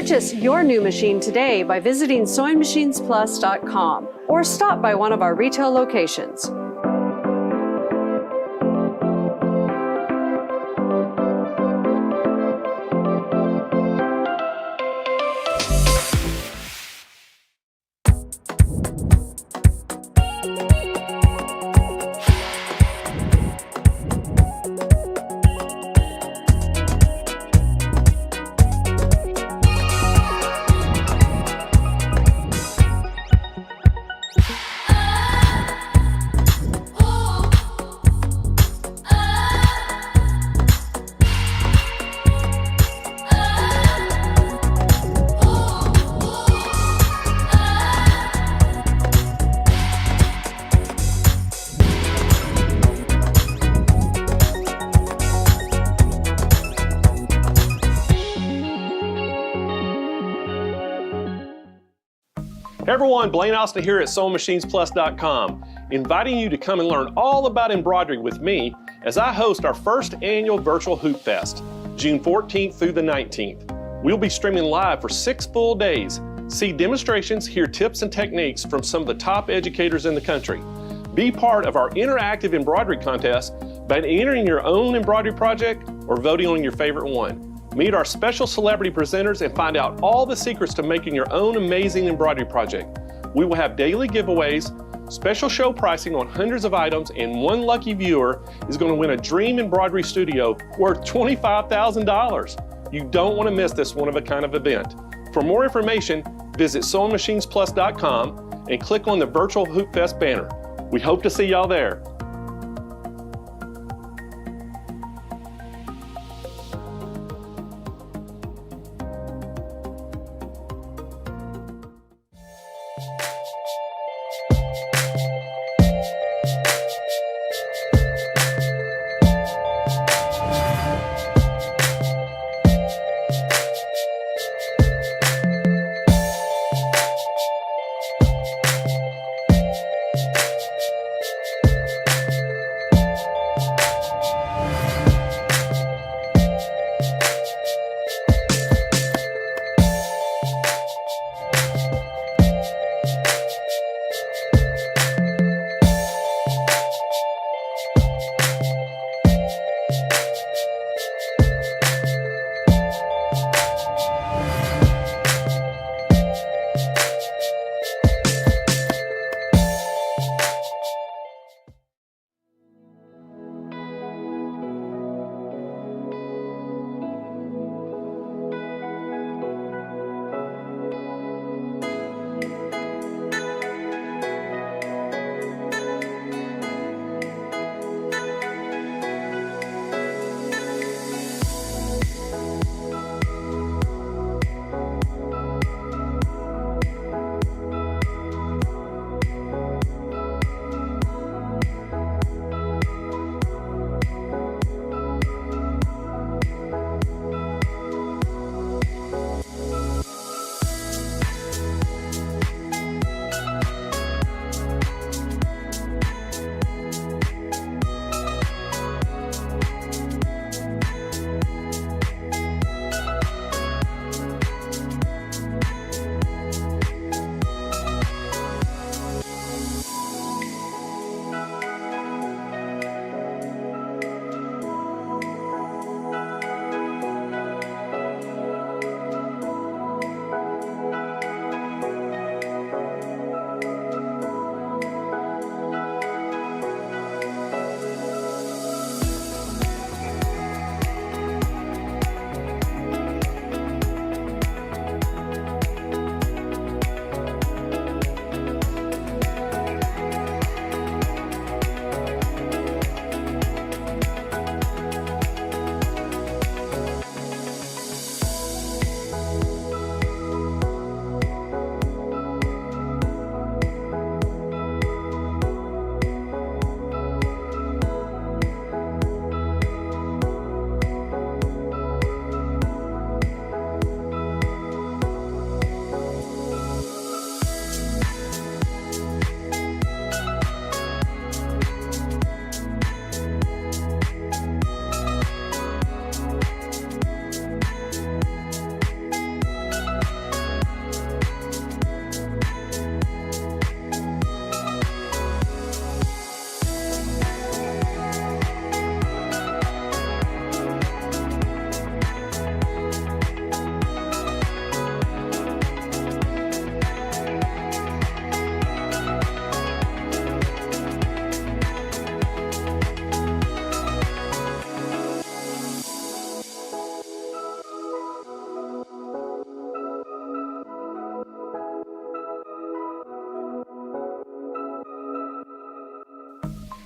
Purchase your new machine today by visiting SewingMachinesPlus.com or stop by one of our retail locations. Hey everyone, Blaine here at SewingMachinesPlus.com, inviting you to come and learn all about embroidery with me as I host our first annual virtual Hoop Fest, June 14th through the 19th. We'll be streaming live for 6 full days. See demonstrations, hear tips and techniques from some of the top educators in the country. Be part of our interactive embroidery contest by entering your own embroidery project or voting on your favorite one. Meet our special celebrity presenters and find out all the secrets to making your own amazing embroidery project. We will have daily giveaways, special show pricing on hundreds of items, and one lucky viewer is going to win a dream embroidery studio worth $25,000. You don't want to miss this one-of-a-kind event. For more information, visit SewingMachinesPlus.com and click on the Virtual Hoop Fest banner. We hope to see y'all there.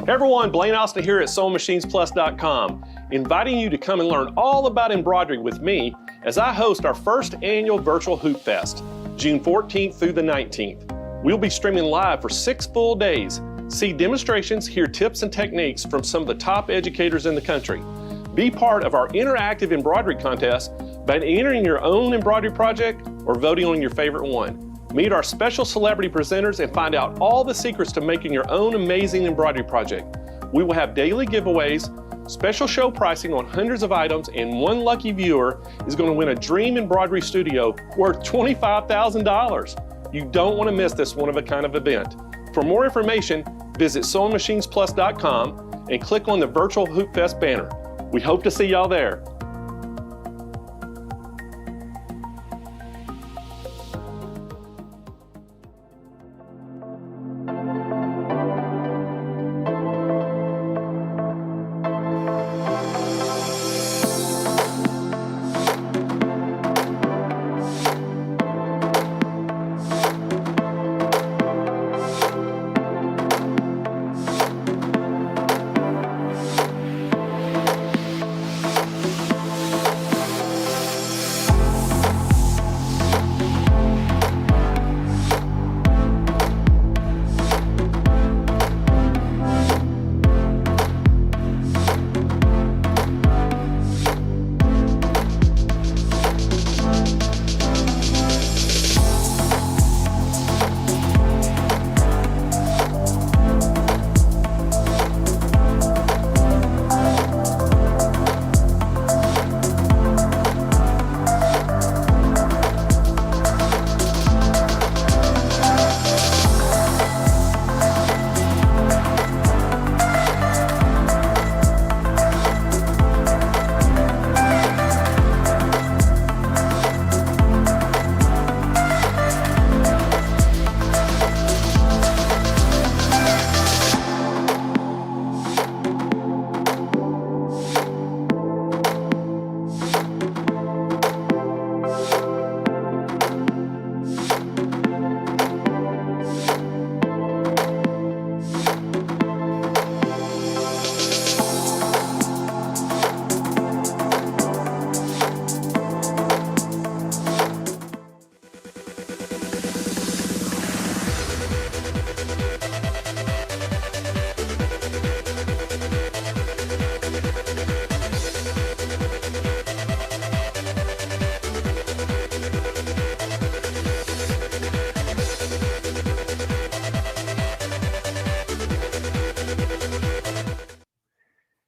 Hey everyone, Blaine here at SewingMachinesPlus.com, inviting you to come and learn all about embroidery with me as I host our first annual virtual Hoop Fest, June 14th through the 19th. We'll be streaming live for 6 full days. See demonstrations, hear tips and techniques from some of the top educators in the country. Be part of our interactive embroidery contest by entering your own embroidery project or voting on your favorite one. Meet our special celebrity presenters and find out all the secrets to making your own amazing embroidery project. We will have daily giveaways, special show pricing on hundreds of items, and one lucky viewer is going to win a dream embroidery studio worth $25,000. You don't want to miss this one-of-a-kind event. For more information, visit SewingMachinesPlus.com and click on the Virtual Hoop Fest banner. We hope to see y'all there.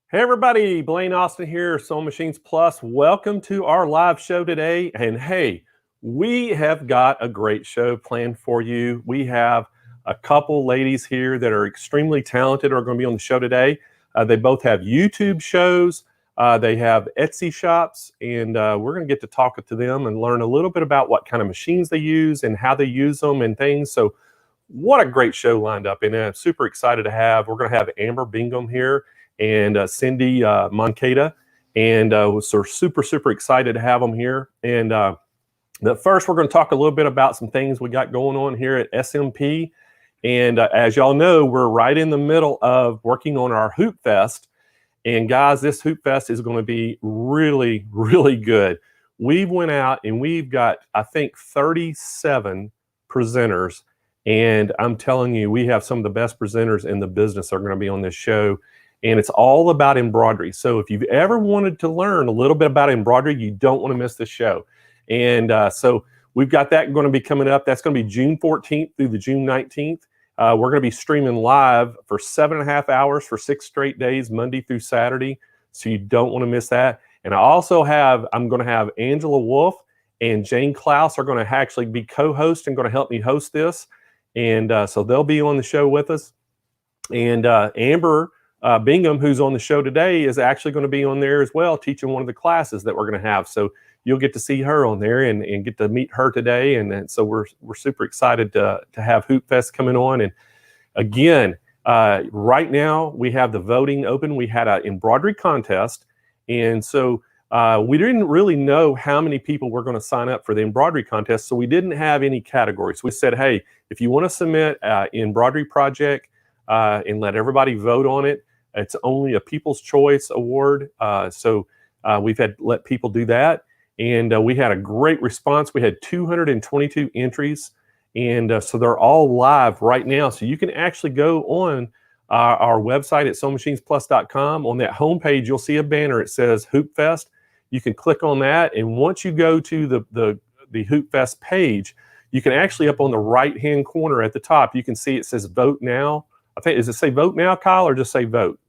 Hey everybody, Blaine Austin here, Sewing Machines Plus. Welcome to our live show today. And hey, we have got a great show planned for you. We have a couple ladies here that are extremely talented are going to be on the show today. They both have YouTube shows. They have Etsy shops, and we're going to get to talk to them and learn a little bit about what kind of machines they use and how they use them and things. So what a great show lined up, and I'm super excited to have. We're going to have Amber Bingham here and Cyndi Moncada, and we're super excited to have them here. And first, we're going to talk a little bit about some things we got going on here at SMP. And as y'all know, we're right in the middle of working on our Hoop Fest. And guys, this Hoop Fest is going to be really good. We've went out and we've got, I think, 37 presenters. And I'm telling you, we have some of the best presenters in the business that are going to be on this show. And it's all about embroidery. So if you've ever wanted to learn a little bit about embroidery, you don't want to miss this show. And so we've got that going to be coming up. That's going to be June 14th through the June 19th. We're going to be streaming live for 7.5 hours for 6 straight days, Monday through Saturday. So you don't want to miss that. And I'm going to have Angela Wolf and Jane Klaus are going to actually be co-hosts and going to help me host this. And so they'll be on the show with us. And Amber Bingham, who's on the show today, is actually going to be on there as well, teaching one of the classes that we're going to have. So you'll get to see her on there and get to meet her today. And so we're super excited to have Hoop Fest coming on. And again, right now we have the voting open. We had an embroidery contest. And so we didn't really know how many people were going to sign up for the embroidery contest. So we didn't have any categories. We said, hey, if you want to submit an embroidery project, and let everybody vote on it. It's only a People's Choice Award, so we've let people do that, and we had a great response. We had 222 entries, and so they're all live right now. So you can actually go on our website at SewingMachinesPlus.com. On that homepage, you'll see a banner. It says Hoop Fest. You can click on that, and once you go to the Hoop Fest page, you can actually, up on the right-hand corner at the top, you can see it says Vote Now. I think, does it say Vote Now, Kyle, or just say Vote?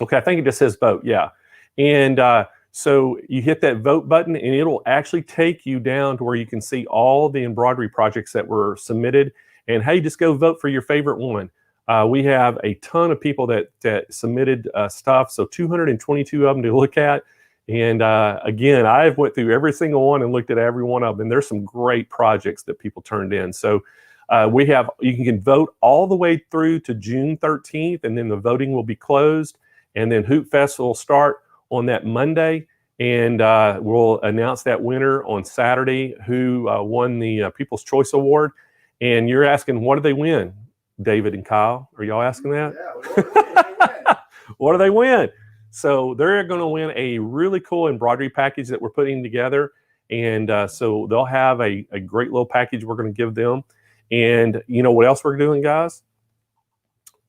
Okay, I think it just says Vote, yeah. And so you hit that Vote button, and it'll actually take you down to where you can see all the embroidery projects that were submitted. And hey, just go vote for your favorite one. We have a ton of people that submitted stuff, so 222 of them to look at. And again, I've went through every single one and looked at every one of them. And there's some great projects that people turned in. So you can vote all the way through to June 13th, and then the voting will be closed. And then Hoop Fest will start on that Monday, and we'll announce that winner on Saturday who won the People's Choice Award. And you're asking, what do they win, David and Kyle? Are y'all asking that? Yeah, what do they win? So they're going to win a really cool embroidery package that we're putting together. And so they'll have a great little package we're going to give them. And you know what else we're doing, guys?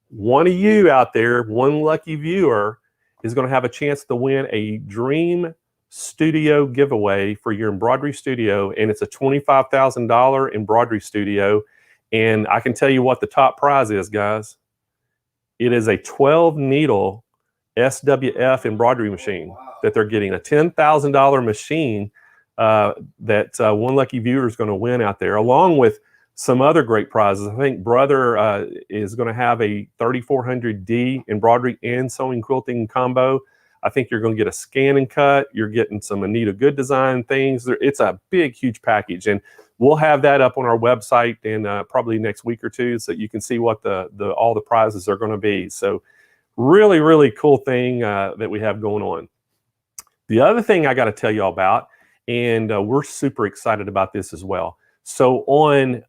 One of you out there, one lucky viewer, is going to have a chance to win a Dream Studio giveaway for your embroidery studio. And it's a $25,000 embroidery studio. And I can tell you what the top prize is, guys. It is a 12 needle SWF embroidery machine that they're getting, a $10,000 machine that one lucky viewer is going to win out there, along with some other great prizes. I think Brother is going to have a 3400D embroidery and sewing quilting combo. I think you're going to get a scan and cut. You're getting some Anita Good Design things. It's a big, huge package, and we'll have that up on our website in probably next week or two, so that you can see what all the prizes are going to be. So really, really cool thing that we have going on. The other thing I got to tell you all about, and we're super excited about this as well. So on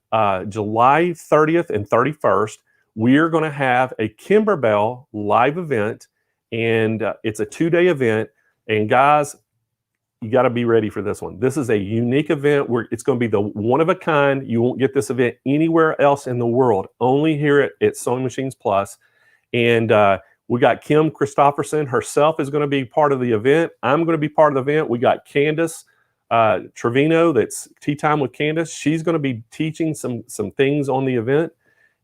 July 30th and 31st, we're going to have a Kimberbell live event, and it's a 2-day event. And guys, you got to be ready for this one. This is a unique event where it's going to be the one of a kind. You won't get this event anywhere else in the world, only here at Sewing Machines Plus. And we got Kim Christopherson herself is going to be part of the event. I'm going to be part of the event. We got Candace Trevino, that's Tea Time with Candace. She's going to be teaching some things on the event,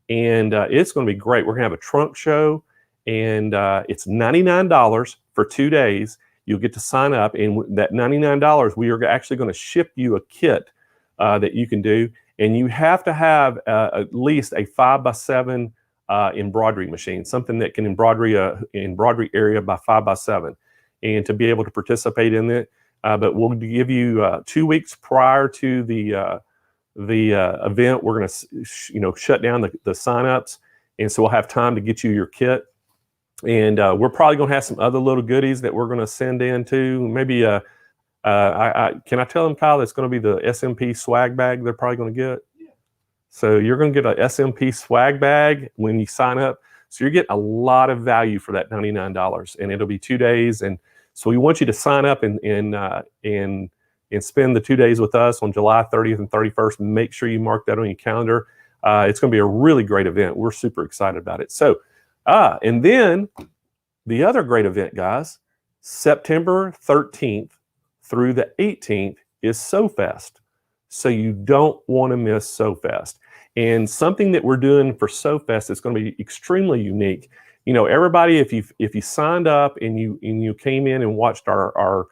and it's going to be great. We're going to have a trunk show, and it's $99 for 2 days. You'll get to sign up, and that $99, we are actually going to ship you a kit that you can do, and you have to have at least a 5x7 embroidery machine, something that can embroidery area by 5x7, and to be able to participate in it. But we'll give you 2 weeks prior to the event. We're going to shut down the signups, and so we'll have time to get you your kit. And we're probably going to have some other little goodies that we're going to send in too. Maybe can I tell them, Kyle, it's going to be the SMP swag bag they're probably going to get. Yeah. So you're going to get a SMP swag bag when you sign up. So you're getting a lot of value for that $99, and it'll be 2 days. And so we want you to sign up and spend the 2 days with us on July 30th and 31st. Make sure you mark that on your calendar. It's going to be a really great event. We're super excited about it. So, and then the other great event, guys, September 13th through the 18th is SewFest. So you don't want to miss SewFest. And something that we're doing for SewFest is going to be extremely unique. You know, everybody, if you signed up and you came in and watched our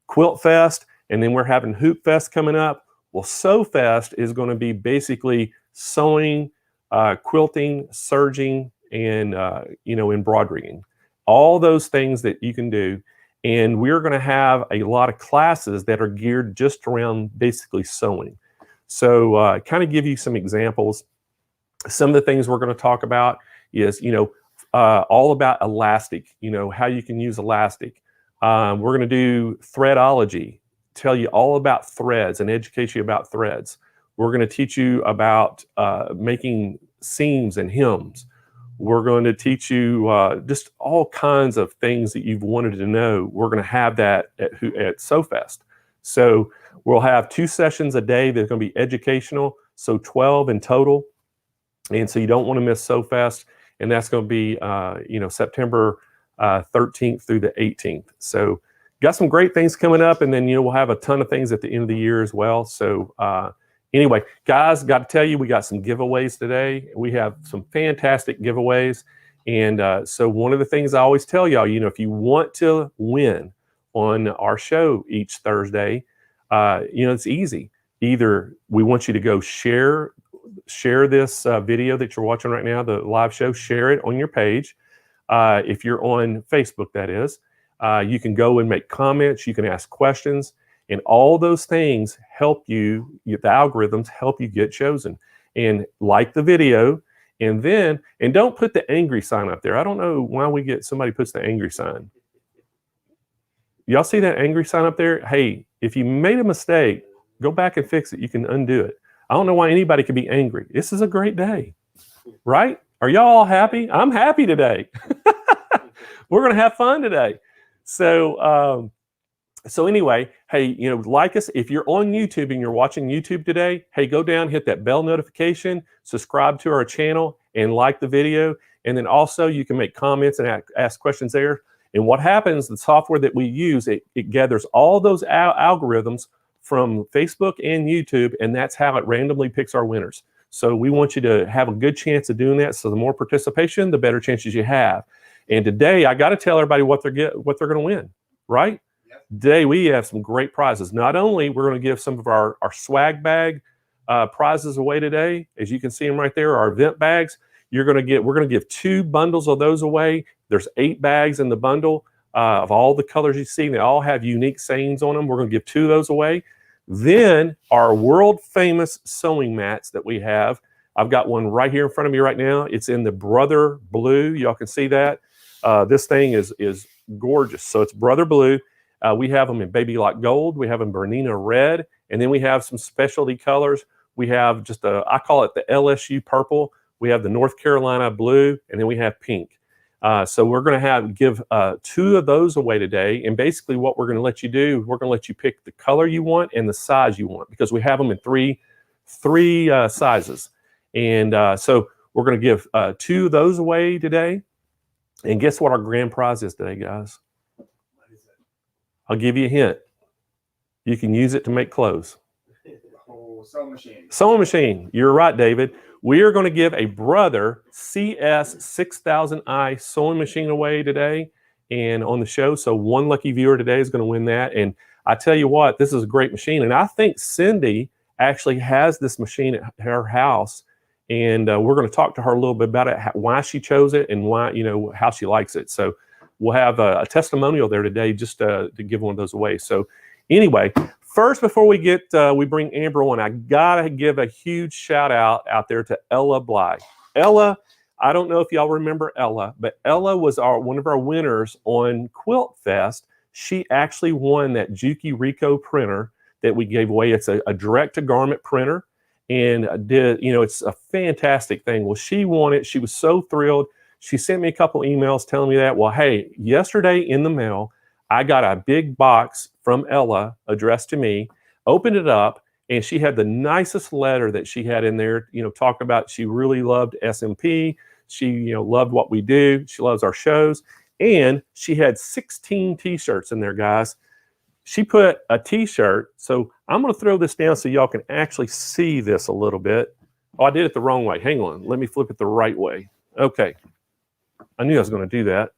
Quilt Fest, and then we're having Hoop Fest coming up, well, SewFest is going to be basically sewing, quilting, serging, and embroidering, all those things that you can do. And we're going to have a lot of classes that are geared just around basically sewing. So kind of give you some examples. Some of the things we're going to talk about is, all about elastic, how you can use elastic. We're going to do threadology, tell you all about threads and educate you about threads. We're going to teach you about making seams and hems. We're going to teach you just all kinds of things that you've wanted to know. We're going to have that at SewFest. So we'll have 2 sessions a day that are going to be educational, so 12 in total. And so you don't want to miss SewFest, and that's going to be September 13th through the 18th. So got some great things coming up, and then we'll have a ton of things at the end of the year as well. So anyway, guys, got to tell you, we got some giveaways today. We have some fantastic giveaways, and so one of the things I always tell y'all, if you want to win on our show each Thursday, it's easy. Either we want you to go share this video that you're watching right now, the live show, share it on your page. If you're on Facebook, that is, you can go and make comments, you can ask questions, and all those things help you, the algorithms help you get chosen. And like the video, and don't put the angry sign up there. I don't know why somebody puts the angry sign. Y'all see that angry sign up there? Hey, if you made a mistake, go back and fix it. You can undo it. I don't know why anybody could be angry. This is a great day, right? Are y'all all happy? I'm happy today. We're going to have fun today. So anyway, hey, like us. If you're on YouTube and you're watching YouTube today, hey, go down, hit that bell notification, subscribe to our channel, and like the video. And then also you can make comments and ask questions there. And what happens, the software that we use, it gathers all those algorithms from Facebook and YouTube, and that's how it randomly picks our winners. So we want you to have a good chance of doing that. So the more participation, the better chances you have. And today, I got to tell everybody what they're going to win, right? Yep. Today we have some great prizes. Not only we're going to give some of our swag bag prizes away today, as you can see them right there, our event bags. We're going to give 2 bundles of those away. There's 8 bags in the bundle of all the colors you see. They all have unique sayings on them. We're going to give 2 of those away. Then our world famous sewing mats that we have. I've got one right here in front of me right now. It's in the Brother Blue. Y'all can see that. This thing is gorgeous. So it's Brother Blue. We have them in Baby Lock Gold. We have them Bernina Red. And then we have some specialty colors. We have just I call it the LSU Purple. We have the North Carolina Blue. And then we have Pink. So we're going to give 2 of those away today. And basically what we're going to let you do, we're going to let you pick the color you want and the size you want, because we have them in three sizes. And so we're going to give 2 of those away today. And guess what our grand prize is today, guys? What is it? I'll give you a hint. You can use it to make clothes. Oh, sewing machine. Sewing machine. You're right, David. We are going to give a Brother CS6000i sewing machine away today and on the show. So one lucky viewer today is going to win that. And I tell you what, this is a great machine. And I think Cyndi actually has this machine at her house. And we're going to talk to her a little bit about it, why she chose it and why, how she likes it. So we'll have a testimonial there today just to give one of those away. So anyway, first, before we bring Amber on, I got to give a huge shout out there to Ella Bly. Ella, I don't know if y'all remember Ella, but Ella was one of our winners on Quilt Fest. She actually won that Juki Rico printer that we gave away. It's a direct-to-garment printer. And it's a fantastic thing. Well, she won it. She was so thrilled. She sent me a couple emails telling me that. Well, hey, yesterday in the mail, I got a big box from Ella addressed to me, opened it up, and she had the nicest letter that she had in there, talking about she really loved SMP. She, loved what we do. She loves our shows. And she had 16 t-shirts in there, guys. She put a t-shirt. So I'm going to throw this down so y'all can actually see this a little bit. Oh, I did it the wrong way. Hang on. Let me flip it the right way. Okay. I knew I was going to do that.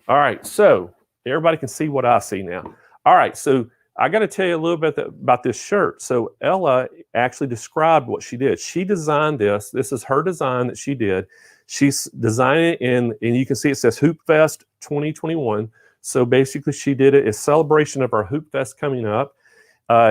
All right. So everybody can see what I see now. All right. So I got to tell you a little bit about this shirt. So Ella actually described what she did. She designed this. This is her design that she did. She's designed it and you can see it says Hoop Fest 2021. So basically she did it as celebration of our Hoop Fest coming up.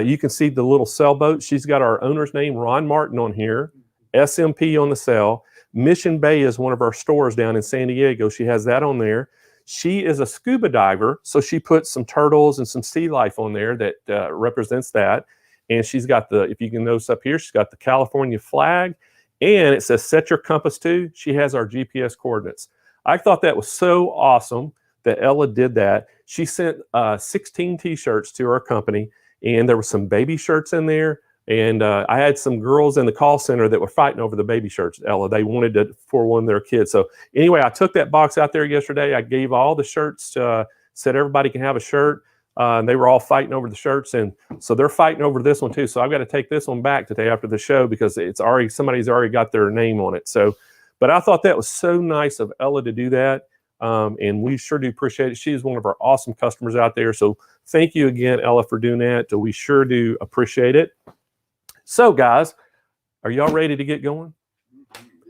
You can see the little sailboat. She's got our owner's name, Ron Martin, on here. SMP on the sail. Mission Bay is one of our stores down in San Diego. She has that on there. She is a scuba diver, so she put some turtles and some sea life on there that represents that. And she's got if you can notice up here, she's got the California flag. And it says set your compass to. She has our GPS coordinates. I thought that was so awesome that Ella did that. She sent 16 t-shirts to our company, and there were some baby shirts in there. And I had some girls in the call center that were fighting over the baby shirts, Ella. They wanted to for one of their kids. So anyway, I took that box out there yesterday. I gave all the shirts, said everybody can have a shirt. And they were all fighting over the shirts, and so they're fighting over this one too. So I've got to take this one back today after the show because it's already somebody's already got their name on it. So, but I thought that was so nice of Ella to do that, and we sure do appreciate it. She is one of our awesome customers out there. So thank you again, Ella, for doing that. We sure do appreciate it. So guys, are y'all ready to get going?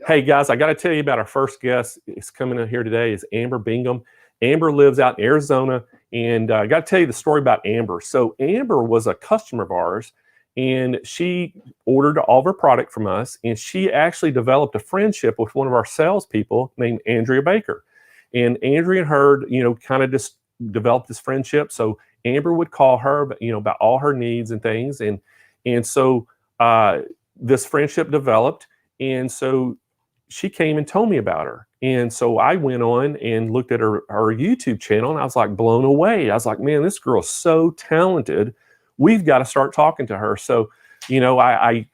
Hey guys, I got to tell you about our first guest. It's coming in here today is Amber Bingham. Amber lives out in Arizona, and I got to tell you the story about Amber. So Amber was a customer of ours, and she ordered all of her product from us, and she actually developed a friendship with one of our salespeople named Andrea Baker. And Andrea and her, kind of just developed this friendship. So Amber would call her, about all her needs and things, and so this friendship developed, and so she came and told me about her. And so I went on and looked at her YouTube channel, and I was like blown away. I was like, man, this girl's so talented. We've got to start talking to her. So, I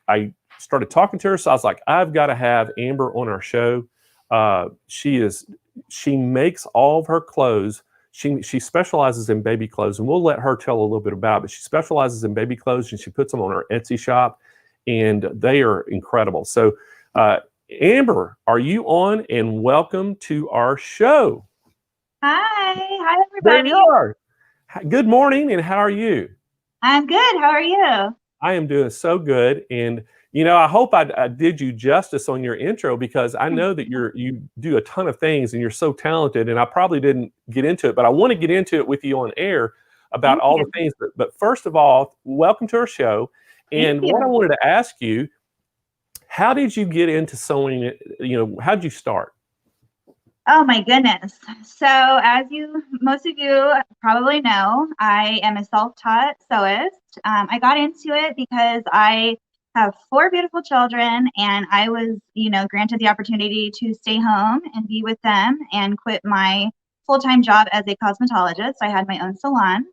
started talking to her. So I was like, I've got to have Amber on our show. She makes all of her clothes. She specializes in baby clothes, and we'll let her tell a little bit about it, but she specializes in baby clothes, and she puts them on her Etsy shop, and they are incredible. So, Amber, are you on? And welcome to our show. Hi There everybody. you are. Good morning, and how are you? I'm good. How are you? I am doing so good, and I hope I did you justice on your intro because I know that you do a ton of things and you're so talented, and I probably didn't get into it, but I want to get into it with you on air about all the things. But first of all, welcome to our show. And what I wanted to ask you, how did you get into sewing? How did you start? Oh my goodness. So as most of you probably know, I am a self-taught sewist. I got into it because I have 4 beautiful children, and I was, granted the opportunity to stay home and be with them and quit my full-time job as a cosmetologist. I had my own salon.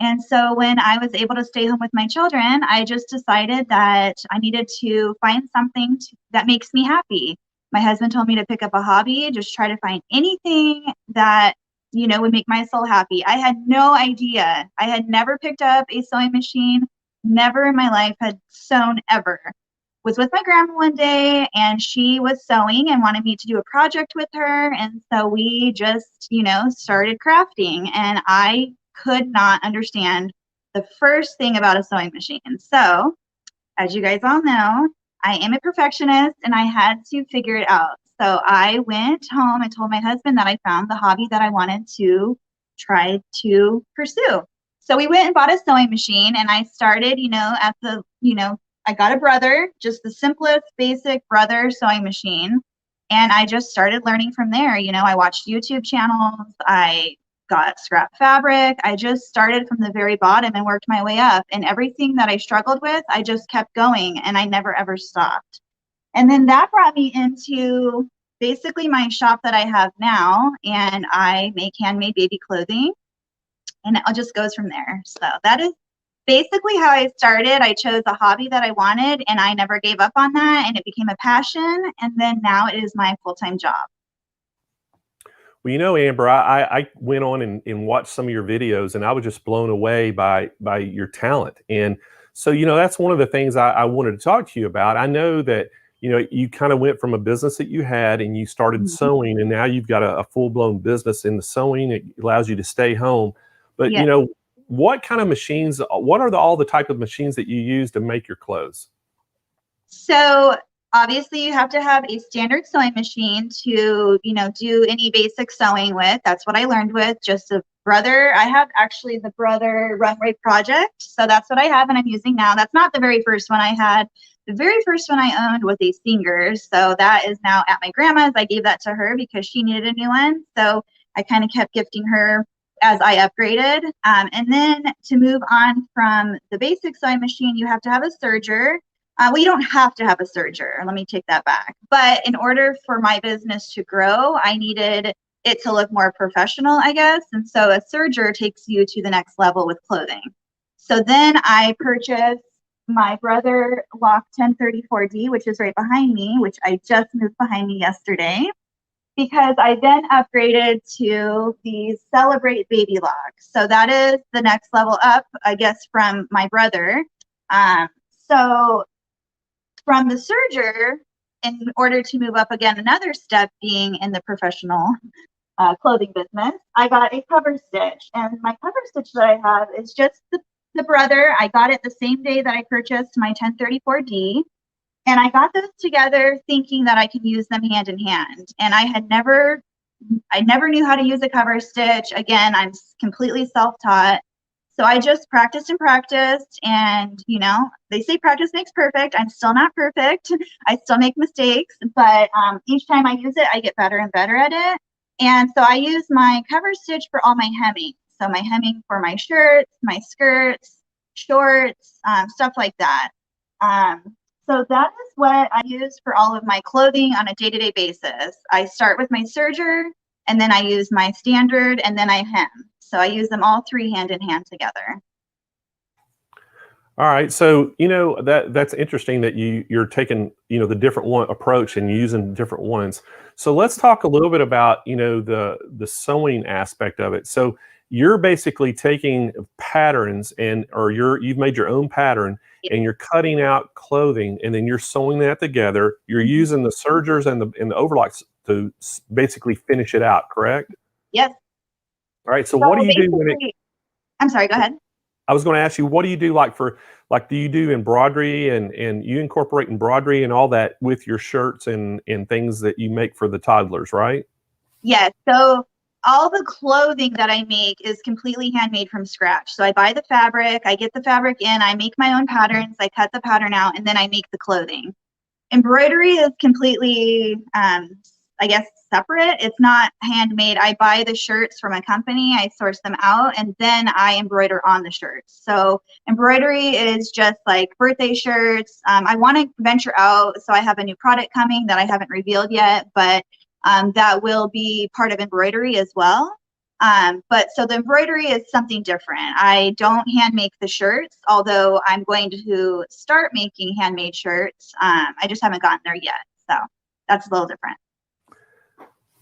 And so when I was able to stay home with my children, I just decided that I needed to find something that makes me happy. My husband told me to pick up a hobby, just try to find anything that, would make my soul happy. I had no idea. I had never picked up a sewing machine, never in my life had sewn ever. Was with my grandma one day, and she was sewing and wanted me to do a project with her. And so we just, started crafting, and I could not understand the first thing about a sewing machine. So, as you guys all know, I am a perfectionist, and I had to figure it out. So I went home and told my husband that I found the hobby that I wanted to try to pursue. So we went and bought a sewing machine, and I started, I got a brother, just the simplest, basic brother sewing machine. And I just started learning from there. I watched YouTube channels. I got scrap fabric. I just started from the very bottom and worked my way up. And everything that I struggled with, I just kept going, and I never ever stopped. And then that brought me into basically my shop that I have now, and I make handmade baby clothing, and it just goes from there. So that is basically how I started. I chose a hobby that I wanted, and I never gave up on that, and it became a passion, and then now it is my full-time job. Well, Amber, I went on and watched some of your videos, and I was just blown away by your talent. And so, that's one of the things I wanted to talk to you about. I know that, you kind of went from a business that you had, and you started sewing, and now you've got a full-blown business in the sewing. It allows you to stay home. But, what kind of machines, what are all the type of machines that you use to make your clothes? So obviously you have to have a standard sewing machine to, do any basic sewing with. That's what I learned with. Just a brother. I have actually the Brother Runway Project. So that's what I have, and I'm using now. That's not the very first one I had. The very first one I owned was a Singer. So that is now at my grandma's. I gave that to her because she needed a new one. So I kind of kept gifting her as I upgraded. And then to move on from the basic sewing machine, you have to have a serger. Well, you don't have to have a serger. Let me take that back. But in order for my business to grow, I needed it to look more professional, I guess. And so a serger takes you to the next level with clothing. So then I purchased my Brother Lock 1034D, which is right behind me, which I just moved behind me yesterday, because I then upgraded to the Celebrate Baby Locks. So that is the next level up, I guess, from my brother. So from the serger, in order to move up again, another step being in the professional clothing business, I got a cover stitch. And my cover stitch that I have is just the Brother. I got it the same day that I purchased my 1034D. And I got those together thinking that I could use them hand in hand. And I never knew how to use a cover stitch. Again, I'm completely self-taught. So I just practiced and practiced, and they say practice makes perfect. I'm still not perfect. I still make mistakes, but each time I use it, I get better and better at it. And so I use my cover stitch for all my hemming. So my hemming for my shirts, my skirts, shorts, stuff like that. So that is what I use for all of my clothing on a day-to-day basis. I start with my serger, and then I use my standard, and then I hem. So I use them all three hand in hand together. All right, so that's interesting that you're taking the different one approach and using different ones. So let's talk a little bit about the sewing aspect of it. So you're basically taking patterns you've made your own pattern, and you're cutting out clothing, and then you're sewing that together. You're using the sergers and the overlocks to basically finish it out, correct? Yes. All right, so what do you do when I'm sorry, go ahead. I was going to ask you, what do you do do you do embroidery and you incorporate embroidery and all that with your shirts and things that you make for the toddlers, right? Yes. So all the clothing that I make is completely handmade from scratch. So I buy the fabric, I get the fabric in, I make my own patterns, I cut the pattern out, and then I make the clothing. Embroidery is completely, I guess, separate. It's not handmade. I buy the shirts from a company, I source them out, and then I embroider on the shirts. So embroidery is just like birthday shirts. I want to venture out, so I have a new product coming that I haven't revealed yet, but that will be part of embroidery as well. But so the embroidery is something different. I don't hand make the shirts, although I'm going to start making handmade shirts. I just haven't gotten there yet. So that's a little different.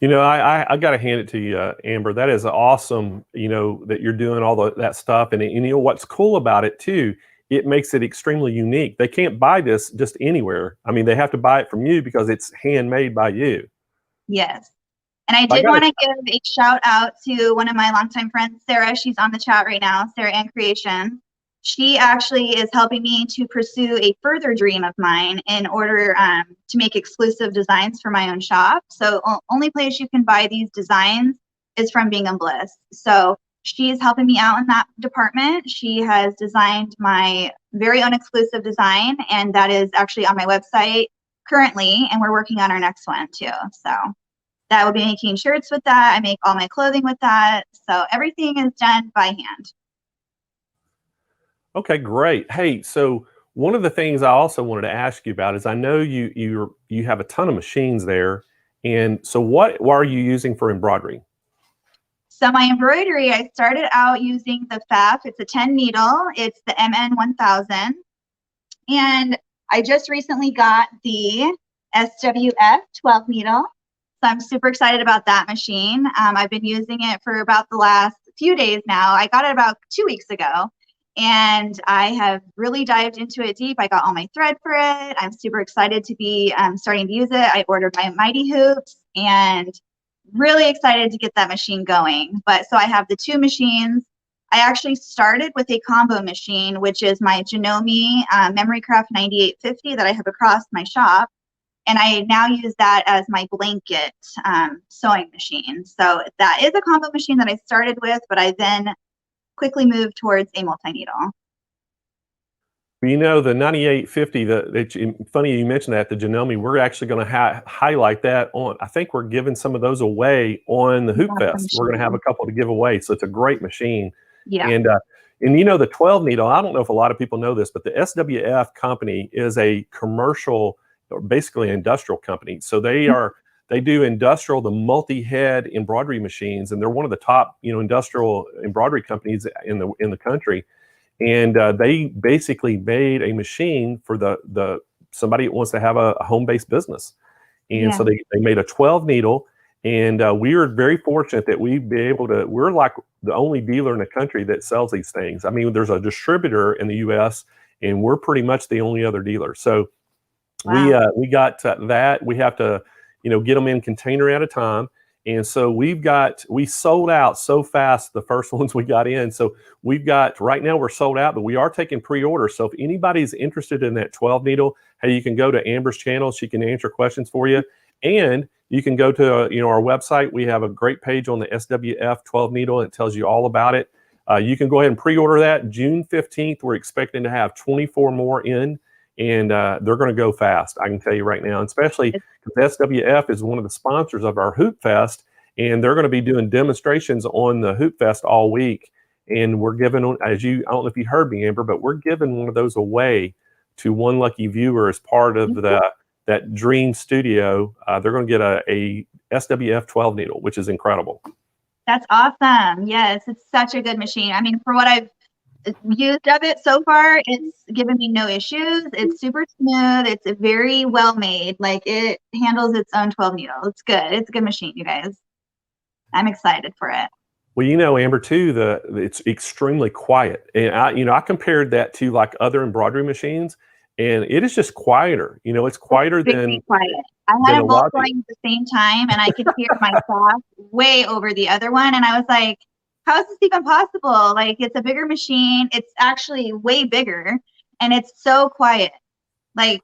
I got to hand it to you, Amber. That is awesome, that you're doing all that stuff. And what's cool about it too, it makes it extremely unique. They can't buy this just anywhere. I mean, they have to buy it from you because it's handmade by you. Yes. And I did want to give a shout out to one of my longtime friends, Sarah. She's on the chat right now, Sarah Ann Creation. She actually is helping me to pursue a further dream of mine in order to make exclusive designs for my own shop. So only place you can buy these designs is from Bingham Bliss. So she's helping me out in that department. She has designed my very own exclusive design, and that is actually on my website currently, and we're working on our next one too. So that will be making shirts with that. I make all my clothing with that. So everything is done by hand. Okay, great. Hey, so one of the things I also wanted to ask you about is I know you have a ton of machines there, and so what are you using for embroidery? So my embroidery, I started out using the FAF. It's a 10 needle. It's the MN 1000, and I just recently got the SWF 12 needle. So I'm super excited about that machine. I've been using it for about the last few days now. I got it about 2 weeks ago, and I have really dived into it deep. I got all my thread for it. I'm super excited to be starting to use it. I ordered my Mighty Hoops and really excited to get that machine going. But so I have the two machines. I actually started with a combo machine, which is my Janome Memory Craft 9850 that I have across my shop. And I now use that as my blanket sewing machine. So that is a combo machine that I started with, but I then quickly moved towards a multi-needle. The 9850, funny you mentioned that, the Janome, we're actually going to highlight that on, I think we're giving some of those away on the Hoop Fest. We're going to have a couple to give away. So it's a great machine. Yeah. And, And the 12 needle, I don't know if a lot of people know this, but the SWF company is a commercial, or basically industrial company. So they do industrial, the multi-head embroidery machines, and they're one of the top, industrial embroidery companies in the country. And they basically made a machine for the somebody that wants to have a home-based business. And so they made a 12 needle. And we are very fortunate that we'd be able to, we're like the only dealer in the country that sells these things. I mean, there's a distributor in the US, and we're pretty much the only other dealer. So we got that. We have to, get them in container at a time. And so we sold out so fast the first ones we got in. So right now we're sold out, but we are taking pre-orders. So if anybody's interested in that 12 needle, hey, you can go to Amber's channel. She can answer questions for you. And you can go to our website. We have a great page on the SWF 12 needle, and it tells you all about it. You can go ahead and pre-order that. June 15th, we're expecting to have 24 more in, and they're going to go fast, I can tell you right now, and especially because SWF is one of the sponsors of our Hoop Fest, and they're going to be doing demonstrations on the Hoop Fest all week. And we're giving, I don't know if you heard me, Amber, but we're giving one of those away to one lucky viewer as part of that Dream Studio. They're going to get a SWF 12 needle, which is incredible. That's awesome. Yes, it's such a good machine. I mean, for what I've used of it so far, it's given me no issues. It's super smooth. It's very well made. Like, it handles its own 12 needle. It's good. It's a good machine, you guys. I'm excited for it. Well, Amber, too, it's extremely quiet. And I compared that to like other embroidery machines, and it is just quieter. It's quieter than quiet. I had them both going at the same time, and I could hear myself way over the other one. And I was like, how is this even possible? Like, it's a bigger machine. It's actually way bigger, and it's so quiet, like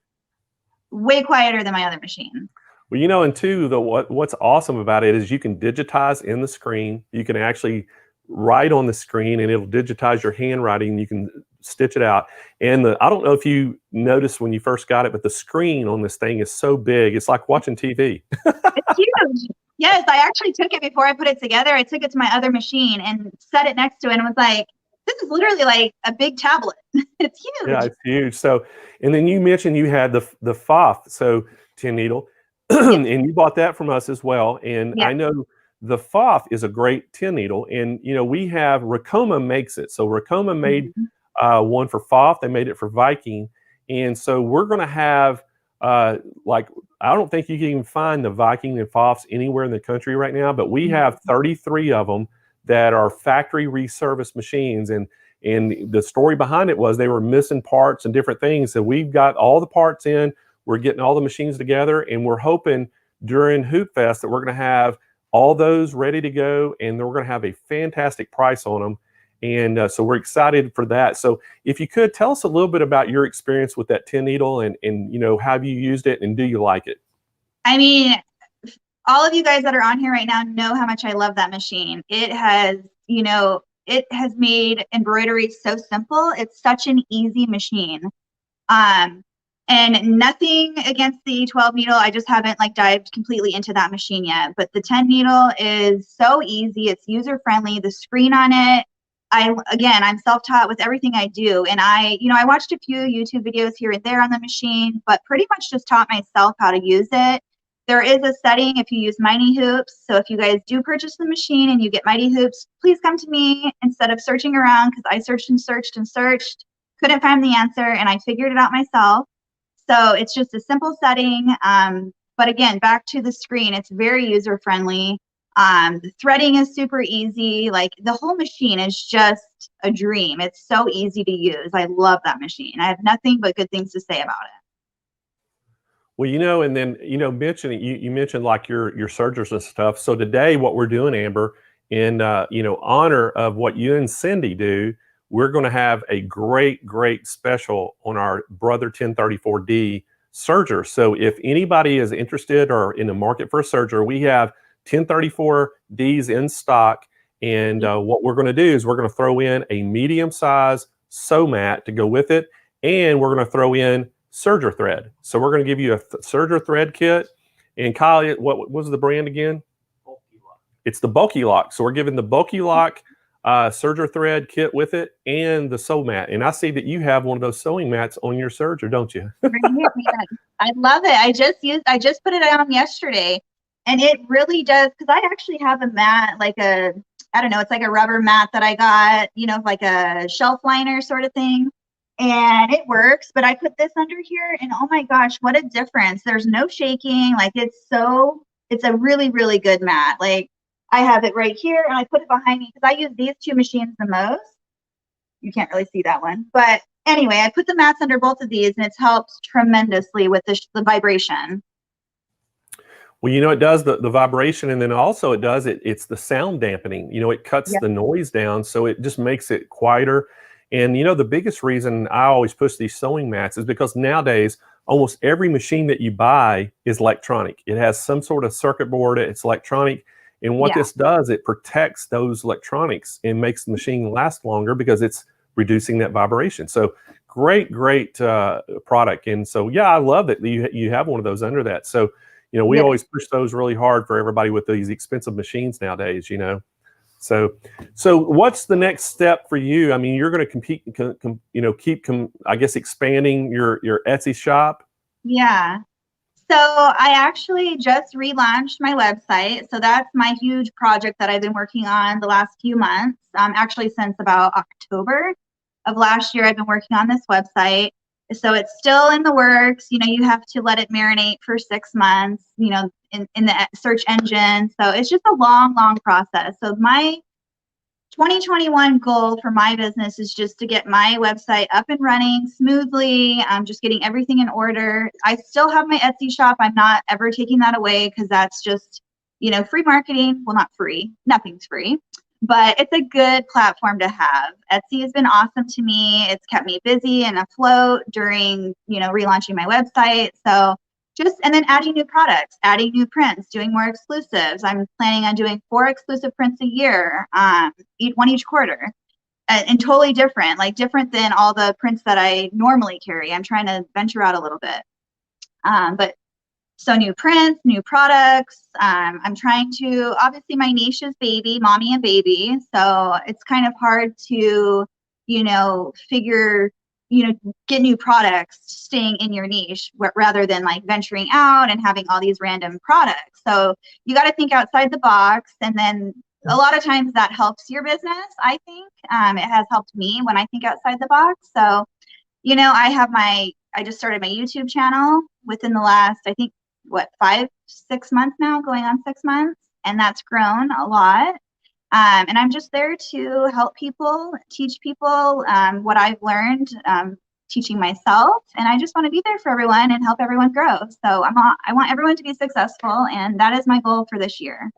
way quieter than my other machine. Well, and two, what's awesome about it is you can digitize in the screen. You can actually write on the screen, and it'll digitize your handwriting. You can stitch it out. And I don't know if you noticed when you first got it, but the screen on this thing is so big. It's like watching TV. It's huge. Yes, I actually took it before I put it together. I took it to my other machine and set it next to it and was like, this is literally like a big tablet. It's huge. Yeah, it's huge. So, and then you mentioned you had the FOF, so 10 needle, and you bought that from us as well. And I know the FOF is a great 10 needle, and we have Rylea makes it. So Rylea made one for FOF. They made it for Viking, and so we're going to have like, I don't think you can even find the Viking and FOFs anywhere in the country right now, but we have 33 of them that are factory reservice machines. And the story behind it was they were missing parts and different things. So we've got all the parts in. We're getting all the machines together, and we're hoping during Hoop Fest that we're going to have all those ready to go, and then we're going to have a fantastic price on them. And so we're excited for that. So if you could tell us a little bit about your experience with that 10 needle, and have you used it, and do you like it? I mean, all of you guys that are on here right now know how much I love that machine. It has, it has made embroidery so simple. It's such an easy machine. And nothing against the 12 needle. I just haven't dived completely into that machine yet. But the 10 needle is so easy. It's user friendly. The screen on it. I'm self-taught with everything I do. And I watched a few YouTube videos here and there on the machine, but pretty much just taught myself how to use it. There is a setting if you use Mighty Hoops. So if you guys do purchase the machine and you get Mighty Hoops, please come to me instead of searching around, because I searched and searched and searched, couldn't find the answer, and I figured it out myself. So it's just a simple setting. But again, back to the screen, it's very user friendly. The threading is super easy. Like, the whole machine is just a dream. It's so easy to use. I love that machine. I have nothing but good things to say about it. Well, and then, you mentioned like your sergers and stuff. So today what we're doing, Amber, in, honor of what you and Cyndi do, we're going to have a great special on our Brother 1034D serger. So if anybody is interested or in the market for a serger, we have 1034Ds in stock. And what we're going to do is we're going to throw in a medium size sew mat to go with it. And we're going to throw in serger thread. So we're going to give you a serger thread kit. And Kyle, what was the brand again? Bulky Lock. It's the Bulky Lock. So we're giving the Bulky Lock serger thread kit with it, and the sew mat. And I see that you have one of those sewing mats on your serger, don't you? Right here, yeah. I love it. I just put it on yesterday, and it really does, because I actually have a mat, like a, I don't know, it's like a rubber mat that I got, you know, like a shelf liner sort of thing. And it works, but I put this under here, and oh my gosh, what a difference. There's no shaking. Like, it's a really, really good mat. Like, I have it right here, and I put it behind me because I use these two machines the most. You can't really see that one, but anyway, I put the mats under both of these, and it's helped tremendously with the vibration. Well, you know, it does the vibration, and then also it's the sound dampening. You know, it cuts the noise down, so it just makes it quieter. And you know, the biggest reason I always push these sewing mats is because nowadays almost every machine that you buy is electronic. It has some sort of circuit board, it's electronic. And what this does, it protects those electronics and makes the machine last longer because it's reducing that vibration. So great product. And so, yeah, I love that you have one of those under that. So, you know, we always push those really hard for everybody with these expensive machines nowadays, you know. So what's the next step for you? I mean, you're going to keep I guess expanding your Etsy shop. Yeah. So I actually just relaunched my website. So that's my huge project that I've been working on the last few months. Actually, since about October of last year, I've been working on this website. So it's still in the works. You know, you have to let it marinate for 6 months, you know, in the search engine. So it's just a long, long process. So my 2021 goal for my business is just to get my website up and running smoothly. I'm just getting everything in order. I still have my Etsy shop. I'm not ever taking that away because that's just, you know, free marketing. Well, not free. Nothing's free, but it's a good platform to have. Etsy has been awesome to me. It's kept me busy and afloat during, you know, relaunching my website. So and then adding new products, adding new prints, doing more exclusives. I'm planning on doing 4 exclusive prints a year, one each quarter, and totally different, like different than all the prints that I normally carry. I'm trying to venture out a little bit. But so new prints, new products. I'm trying to, obviously my niche is baby, mommy and baby. So it's kind of hard to, you know, get new products staying in your niche rather than like venturing out and having all these random products. So you got to think outside the box. And then a lot of times that helps your business, I think. It has helped me when I think outside the box. So, you know, I just started my YouTube channel within the last, I think, 5-6 months now, going on 6 months. And that's grown a lot. And I'm just there to help people, teach people what I've learned, teaching myself. And I just want to be there for everyone and help everyone grow. So I want everyone to be successful. And that is my goal for this year.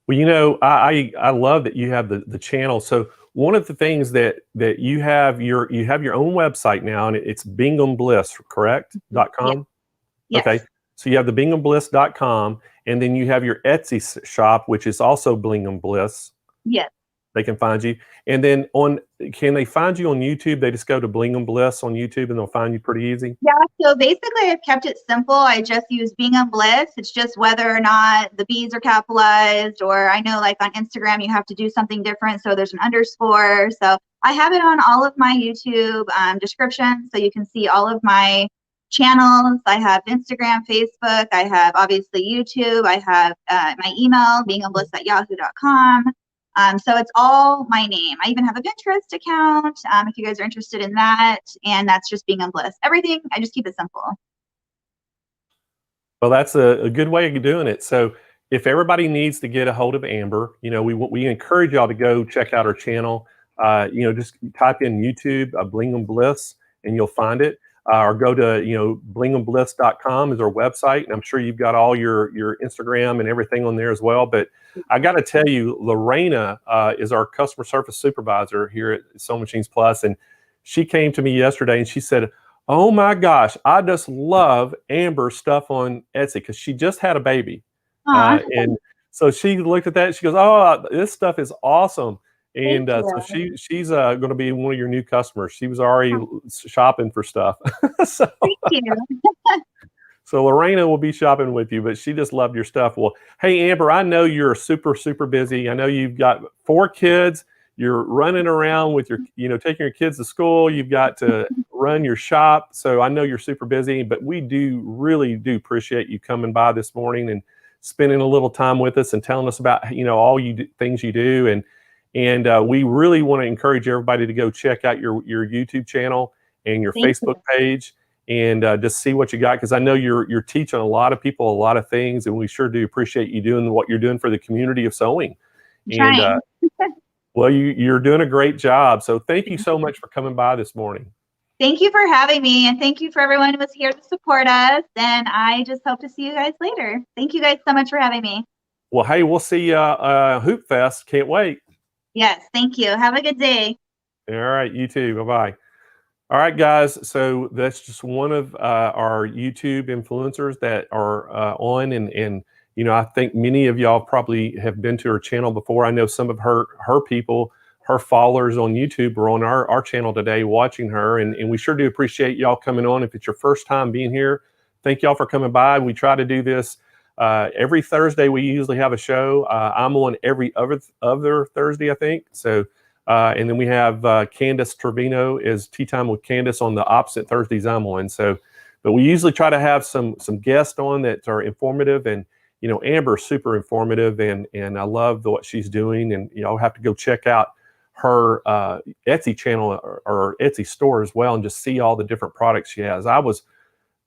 Well, you know, I love that you have the channel. So one of the things that you have your own website now, and it's Bingham Bliss, correct? .com? Yes. Okay. So you have the BinghamBliss.com, and then you have your Etsy shop, which is also Bingham Bliss. Yes. They can find you. And then can they find you on YouTube? They just go to Bingham Bliss on YouTube and they'll find you pretty easy. Yeah. So basically I've kept it simple. I just use Bingham Bliss. It's just whether or not the B's are capitalized, or I know like on Instagram, you have to do something different. So there's an underscore. So I have it on all of my YouTube descriptions. So you can see all of my channels. I have Instagram, Facebook. I have obviously YouTube. I have my email, binghambliss@yahoo.com. So it's all my name. I even have a Pinterest account if you guys are interested in that. And that's just Bingham Bliss. Everything, I just keep it simple. Well, that's a good way of doing it. So if everybody needs to get a hold of Amber, you know, we encourage y'all to go check out her channel. You know, just type in YouTube, Bingham Bliss, and you'll find it. Or go to, you know, BinghamBliss.com is our website. And I'm sure you've got all your Instagram and everything on there as well. But I got to tell you, Rylea is our customer service supervisor here at Sewing Machines Plus. And she came to me yesterday and she said, oh my gosh, I just love Amber's stuff on Etsy because she just had a baby. And so she looked at that and she goes, oh, this stuff is awesome. And so she's going to be one of your new customers. She was already shopping for stuff. So, thank you. So Lorena will be shopping with you, but she just loved your stuff. Well, hey, Amber, I know you're super, super busy. I know you've got 4 kids. You're running around with your, taking your kids to school. You've got to run your shop. So I know you're super busy, but we really do appreciate you coming by this morning and spending a little time with us and telling us about, all things you do. And we really want to encourage everybody to go check out your YouTube channel and your Thank Facebook page and just see what you got. Because I know you're teaching a lot of people a lot of things, and we sure do appreciate you doing what you're doing for the community of sewing. Trying. Well, you're doing a great job. So thank you so much for coming by this morning. Thank you for having me, and thank you for everyone who was here to support us. And I just hope to see you guys later. Thank you guys so much for having me. Well, hey, we'll see you Hoop Fest. Can't wait. Yes, thank you. Have a good day. All right, you too. Bye-bye. All right, guys. So that's just one of our YouTube influencers that are on, and I think many of y'all probably have been to her channel before. I know some of her people, her followers on YouTube, are on our channel today watching her, and we sure do appreciate y'all coming on. If it's your first time being here, thank y'all for coming by. We try to do this every Thursday. We usually have a show. I'm on every other Thursday, I think. So. And then we have Candace Trevino is Tea Time with Candace on the opposite Thursdays I'm on. So, but we usually try to have some guests on that are informative, and Amber's super informative, and I love what she's doing. And I'll have to go check out her Etsy channel or Etsy store as well, and just see all the different products she has. I was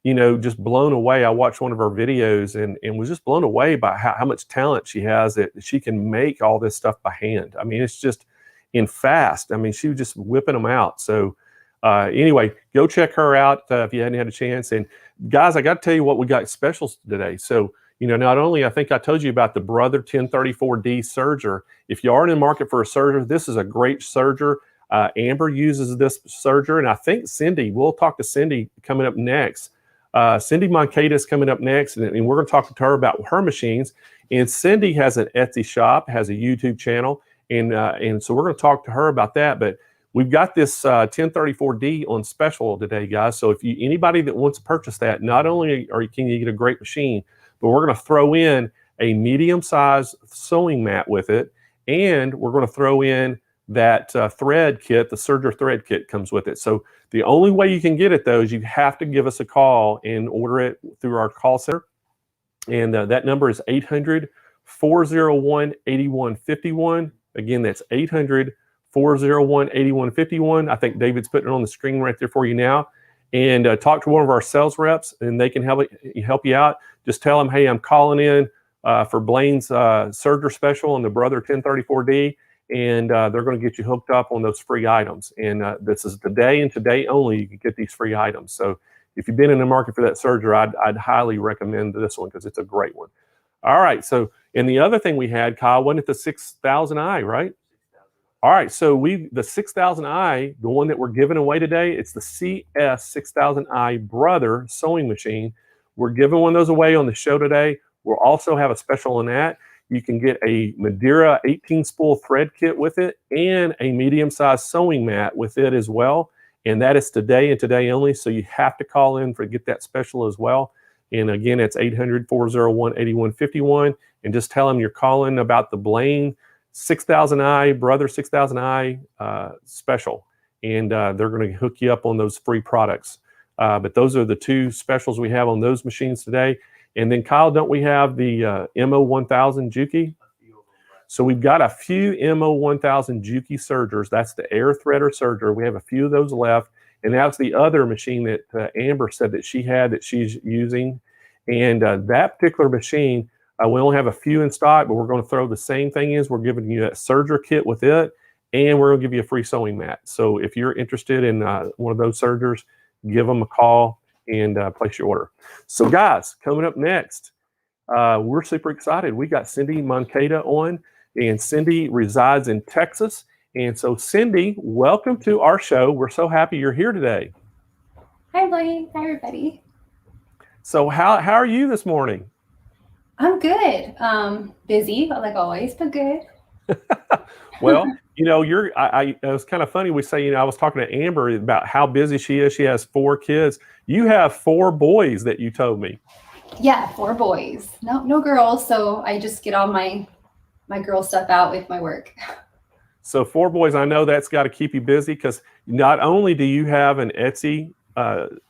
just blown away. I watched one of her videos and was just blown away by how much talent she has, that she can make all this stuff by hand. I mean, it's just in fast. I mean, she was just whipping them out. So anyway, go check her out if you hadn't had a chance. And guys, I got to tell you what we got specials today. So, not only, I think I told you about the Brother 1034D serger. If you are in the market for a serger, this is a great serger. Amber uses this serger, and I think we'll talk to Cyndi coming up next. Cyndi Moncada is coming up next, and we're going to talk to her about her machines. And Cyndi has an Etsy shop, has a YouTube channel. And so we're going to talk to her about that. But we've got this 1034D on special today, guys. So if anybody that wants to purchase that, not only can you get a great machine, but we're going to throw in a medium-sized sewing mat with it, and we're going to throw in that thread kit. The serger thread kit comes with it. So the only way you can get it, though, is you have to give us a call and order it through our call center. And that number is 800-401-8151. Again, that's 800-401-8151. I think David's putting it on the screen right there for you now. And talk to one of our sales reps, and they can help you out. Just tell them, hey, I'm calling in for Blaine's serger special on the Brother 1034D, and they're going to get you hooked up on those free items. And this is today and today only you can get these free items. So if you've been in the market for that serger, I'd highly recommend this one because it's a great one. All right, so, and the other thing we had, Kyle, wasn't it the 6000i, right? All right, so the 6000i, the one that we're giving away today, it's the CS 6000i Brother sewing machine. We're giving one of those away on the show today. We'll also have a special on that. You can get a Madeira 18-spool thread kit with it and a medium-sized sewing mat with it as well. And that is today and today only, so you have to call in to get that special as well. And again, it's 800-401-8151. And just tell them you're calling about the Blaine 6000i, Brother 6000i special. And they're going to hook you up on those free products. But those are the two specials we have on those machines today. And then, Kyle, don't we have the MO1000 Juki? So we've got a few MO1000 Juki sergers. That's the air threader serger. We have a few of those left. And that's the other machine that Amber said that she had that she's using. And that particular machine, we only have a few in stock, but we're going to throw the same thing in. We're giving you a serger kit with it, and we're going to give you a free sewing mat. So if you're interested in one of those sergers, give them a call and place your order. So guys, coming up next, we're super excited. We got Cyndi Moncada on, and Cyndi resides in Texas. And so, Cyndi, welcome to our show. We're so happy you're here today. Hi, Blaine. Hi, everybody. So how are you this morning? I'm good. Busy, like always, but good. Well, it was kind of funny. We say, I was talking to Amber about how busy she is. She has 4 kids. You have 4 boys that you told me. Yeah, 4 boys. No girls. So I just get all my girl stuff out with my work. So 4 boys, I know that's got to keep you busy, because not only do you have an Etsy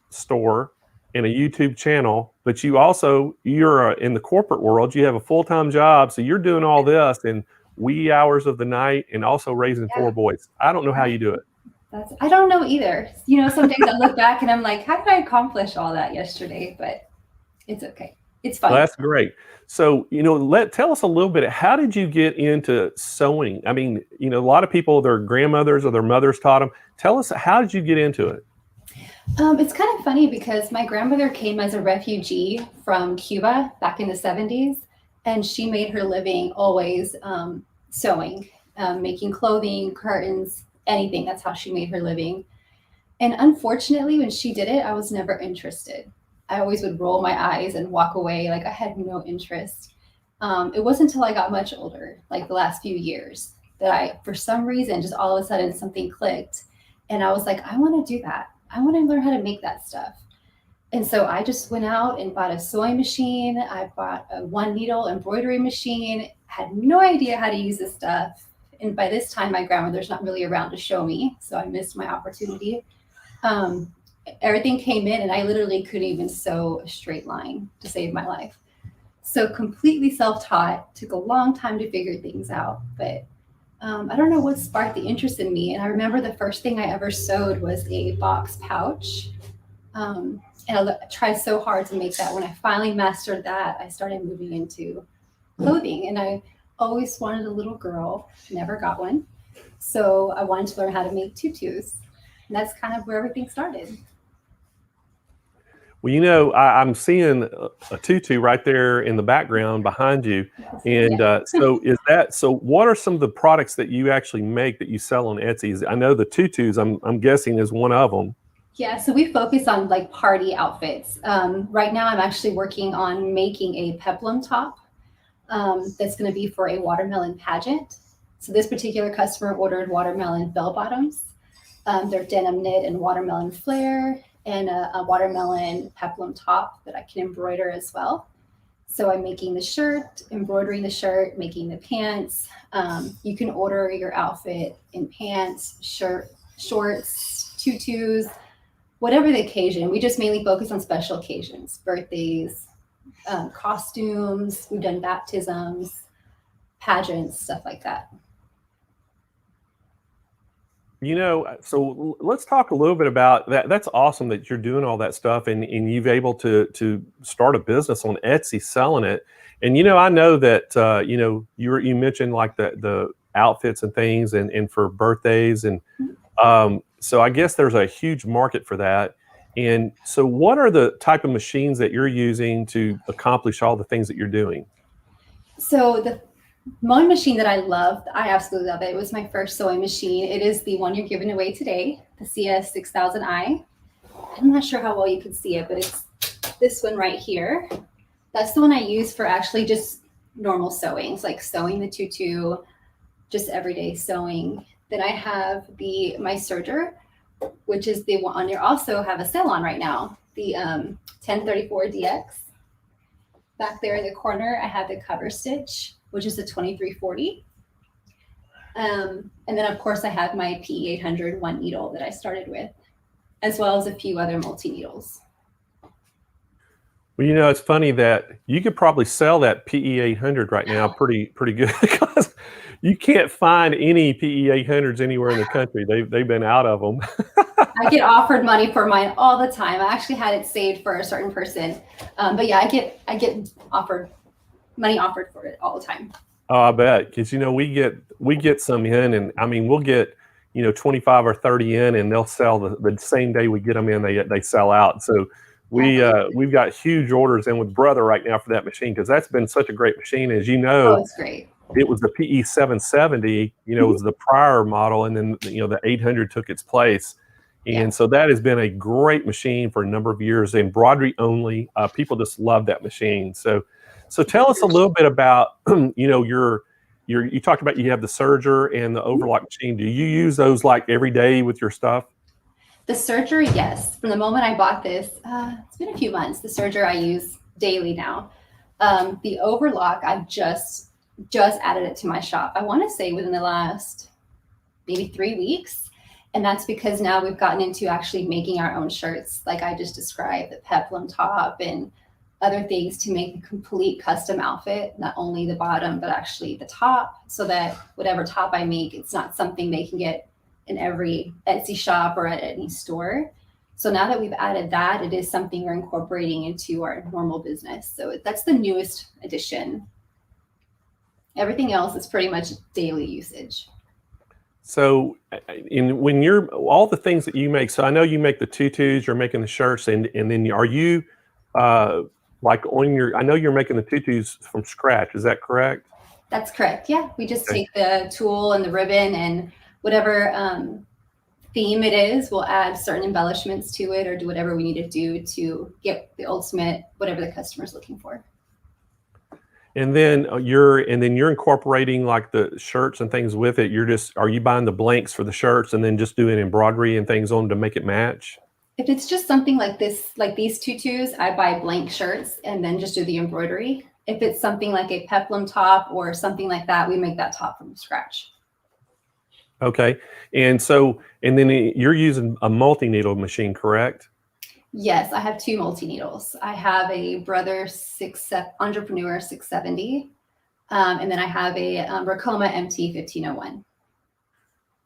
store and a YouTube channel, but you're in the corporate world. You have a full-time job, so you're doing all this in wee hours of the night and also raising 4 boys. I don't know how you do it. I don't know either. Some days I look back and I'm like, how did I accomplish all that yesterday? But it's okay. It's fun. Well, that's great. So, tell us a little bit. How did you get into sewing? I mean, a lot of people, their grandmothers or their mothers taught them. Tell us, how did you get into it? It's kind of funny because my grandmother came as a refugee from Cuba back in the 70s, and she made her living always sewing, making clothing, curtains, anything. That's how she made her living. And unfortunately, when she did it, I was never interested. I always would roll my eyes and walk away. Like I had no interest. It wasn't until I got much older, like the last few years, that I, for some reason, just all of a sudden something clicked. And I was like, I want to do that. I want to learn how to make that stuff. And so I just went out and bought a sewing machine. I bought a 1 needle embroidery machine, had no idea how to use this stuff. And by this time, my grandmother's not really around to show me. So I missed my opportunity. Everything came in and I literally couldn't even sew a straight line to save my life. So completely self-taught, took a long time to figure things out. But I don't know what sparked the interest in me. And I remember the first thing I ever sewed was a box pouch. And I tried so hard to make that. When I finally mastered that, I started moving into clothing. And I always wanted a little girl, never got one. So I wanted to learn how to make tutus. And that's kind of where everything started. Well, I'm seeing a tutu right there in the background behind you. And so what are some of the products that you actually make that you sell on Etsy? I know the tutus, I'm guessing, is one of them. Yeah, so we focus on like party outfits. Right now I'm actually working on making a peplum top that's going to be for a watermelon pageant. So this particular customer ordered watermelon bell bottoms. They're denim knit and watermelon flare, and a watermelon peplum top that I can embroider as well. So I'm making the shirt, embroidering the shirt, making the pants. You can order your outfit in pants, shirt, shorts, tutus, whatever the occasion. We just mainly focus on special occasions, birthdays, costumes. We've done baptisms, pageants, stuff like that. So let's talk a little bit about that. That's awesome that you're doing all that stuff and you've able to start a business on Etsy selling it. And, I know that, you mentioned like the outfits and things and for birthdays. And so I guess there's a huge market for that. And so what are the type of machines that you're using to accomplish all the things that you're doing? So the one machine that I absolutely love it. It was my first sewing machine. It is the one you're giving away today, the CS6000i. I'm not sure how well you can see it, but it's this one right here. That's the one I use for actually just normal sewings, like sewing the tutu, just everyday sewing. Then I have my serger, which is the one you also have a sale on right now, the 1034DX. Back there in the corner, I have the cover stitch, which is a 2340. And then of course I have my PE800 1 needle that I started with, as well as a few other multi-needles. Well, it's funny that you could probably sell that PE800 right now pretty good, because you can't find any PE800s anywhere in the country. They've been out of them. I get offered money for mine all the time. I actually had it saved for a certain person. But yeah, I get money offered for it all the time. Oh, I bet, because we get some in, and I mean we'll get 25 or 30 in, and they'll sell the same day we get them in. They sell out. So we've got huge orders in with Brother right now for that machine, because that's been such a great machine. As you know, oh, it's great. It was the PE770, was the prior model, and then the 800 took its place. And so that has been a great machine for a number of years, embroidery only. People just love that machine. So tell us a little bit about, your you talked about you have the serger and the overlock machine. Do you use those like every day with your stuff? The serger, yes. From the moment I bought this, it's been a few months. The serger I use daily now. The overlock, I've just added it to my shop. I want to say within the last maybe 3 weeks. And that's because now we've gotten into actually making our own shirts, like I just described, the peplum top and other things to make a complete custom outfit, not only the bottom, but actually the top, so that whatever top I make, it's not something they can get in every Etsy shop or at any store. So now that we've added that, it is something we're incorporating into our normal business. So that's the newest addition. Everything else is pretty much daily usage. So when you're all the things that you make, so I know you make the tutus, you're making the shirts, and then are you like on your, I know you're making the tutus from scratch, is that correct? That's correct. Yeah, we just take the tulle and the ribbon and whatever theme it is, we'll add certain embellishments to it or do whatever we need to do to get the ultimate, whatever the customer's looking for. And then you're incorporating like the shirts and things with it. Are you buying the blanks for the shirts and then just doing embroidery and things on to make it match? If it's just something like this, like these tutus, I buy blank shirts and then just do the embroidery. If it's something like a peplum top or something like that, we make that top from scratch. Okay. And then you're using a multi-needle machine, correct? Yes, I have 2 multi-needles. I have a Brother Entrepreneur 670, and then I have a Rylea MT 1501.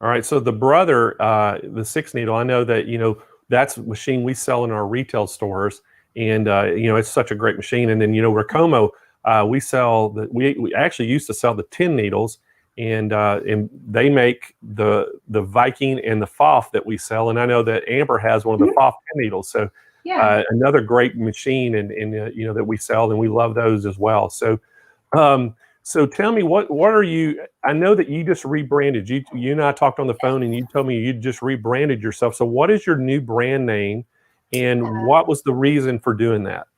All right, so the Brother, the 6 needle, I know that, that's a machine we sell in our retail stores, and, it's such a great machine. And then, Rylea, we actually used to sell the 10 needles, and they make the Viking and the FOF that we sell. And I know that Amber has one of the FOF 10 needles. So another great machine and that we sell, and we love those as well. So so tell me, what are you, I know that you just rebranded, you and I talked on the phone and you told me you just rebranded yourself. So what is your new brand name and what was the reason for doing that?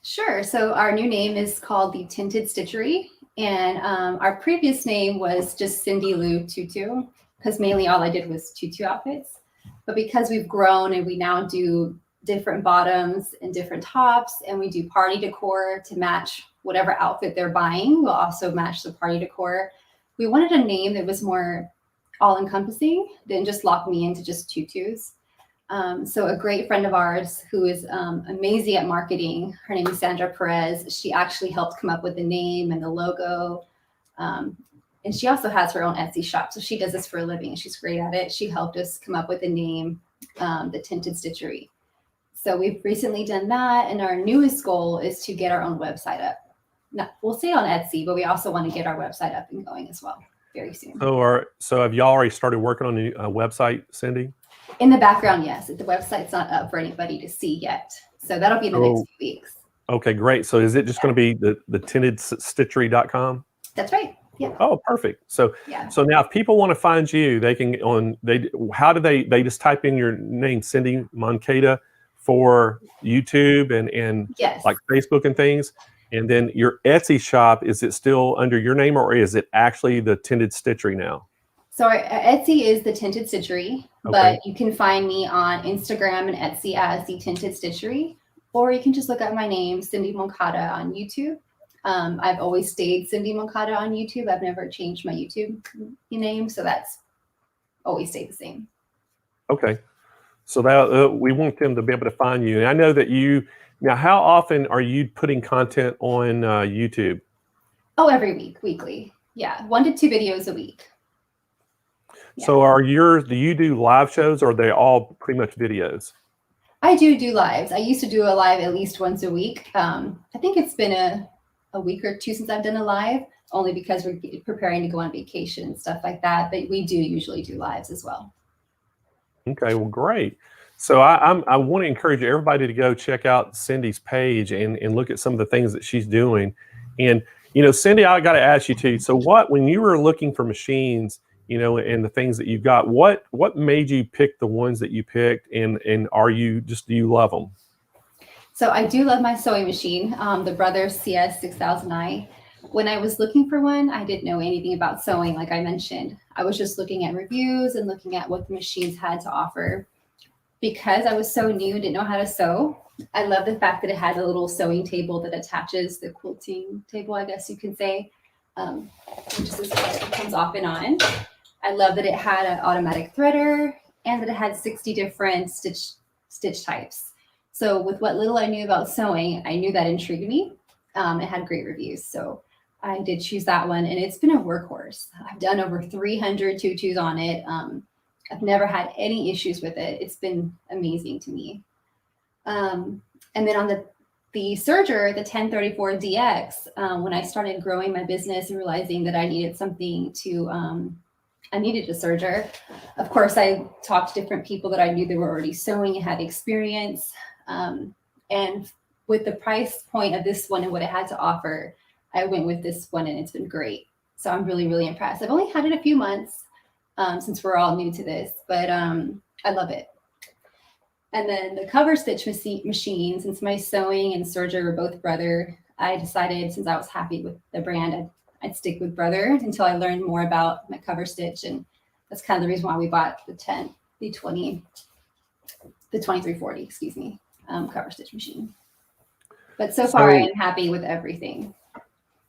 Sure. So our new name is called the Tinted Stitchery. And our previous name was just Cyndi Lou Tutu, because mainly all I did was tutu outfits. But because we've grown and we now do different bottoms and different tops, and we do party decor to match whatever outfit they're buying, we'll also match the party decor. We wanted a name that was more all-encompassing than just lock me into just tutus. So a great friend of ours who is amazing at marketing, her name is Sandra Perez. She actually helped come up with the name and the logo. And she also has her own Etsy shop. So she does this for a living. She's great at it. She helped us come up with the name, the Tinted Stitchery. So we've recently done that. And our newest goal is to get our own website up. Now, we'll say on Etsy, but we also want to get our website up and going as well very soon. So have y'all already started working on the website, Cyndi? In the background, yes. The website's not up for anybody to see yet. So that'll be in the next few weeks. Okay, great. So is it just going to be the tintedstitchery.com? That's right. Yeah. Oh, perfect. So now if people want to find you, they can how do they just type in your name, Cyndi Moncada, for YouTube and like Facebook and things? And then your Etsy shop, is it still under your name or is it actually the Tinted Stitchery now? So our Etsy is the Tinted Stitchery, but you can find me on Instagram and Etsy as the Tinted Stitchery, or you can just look up my name, Cyndi Moncada, on YouTube. I've always stayed Cyndi Moncada on YouTube. I've never changed my YouTube name, so that's always stayed the same. Okay. So that we want them to be able to find you. And I know that now how often are you putting content on YouTube? Oh, every week, weekly. Yeah, 1 to 2 videos a week. Yeah. So do you do live shows or are they all pretty much videos? I do lives. I used to do a live at least once a week. I think it's been a week or 2 since I've done a live, only because we're preparing to go on vacation and stuff like that. But we do usually do lives as well. Okay, well, great. So I want to encourage everybody to go check out Cyndi's page and look at some of the things that she's doing. And, Cyndi, I got to ask you too. So when you were looking for machines, and the things that you've got, what made you pick the ones that you picked, and do you love them? So I do love my sewing machine, the Brother CS 6000i. when I was looking for one, I didn't know anything about sewing, like I mentioned. I was just looking at reviews and looking at what the machines had to offer. Because I was so new and didn't know how to sew, I love the fact that it had a little sewing table that attaches the quilting table, I guess you can say, which is this part that comes off and on. I love that it had an automatic threader and that it had 60 different stitch types. So with what little I knew about sewing, I knew that intrigued me. It had great reviews. So I did choose that one, and it's been a workhorse. I've done over 300 tutus on it. I've never had any issues with it. It's been amazing to me. And then on the serger, the 1034DX, when I started growing my business and realizing that I needed something to, I needed a serger. Of course, I talked to different people that I knew that were already sewing and had experience. And with the price point of this one and what it had to offer, I went with this one, and it's been great. So I'm really, really impressed. I've only had it a few months since we're all new to this, but I love it. And then the cover stitch machine, since my sewing and serger were both Brother, I decided, since I was happy with the brand, I'd stick with Brother until I learned more about my cover stitch. And that's kind of the reason why we bought the 2340, excuse me, cover stitch machine. But so far, I am happy with everything.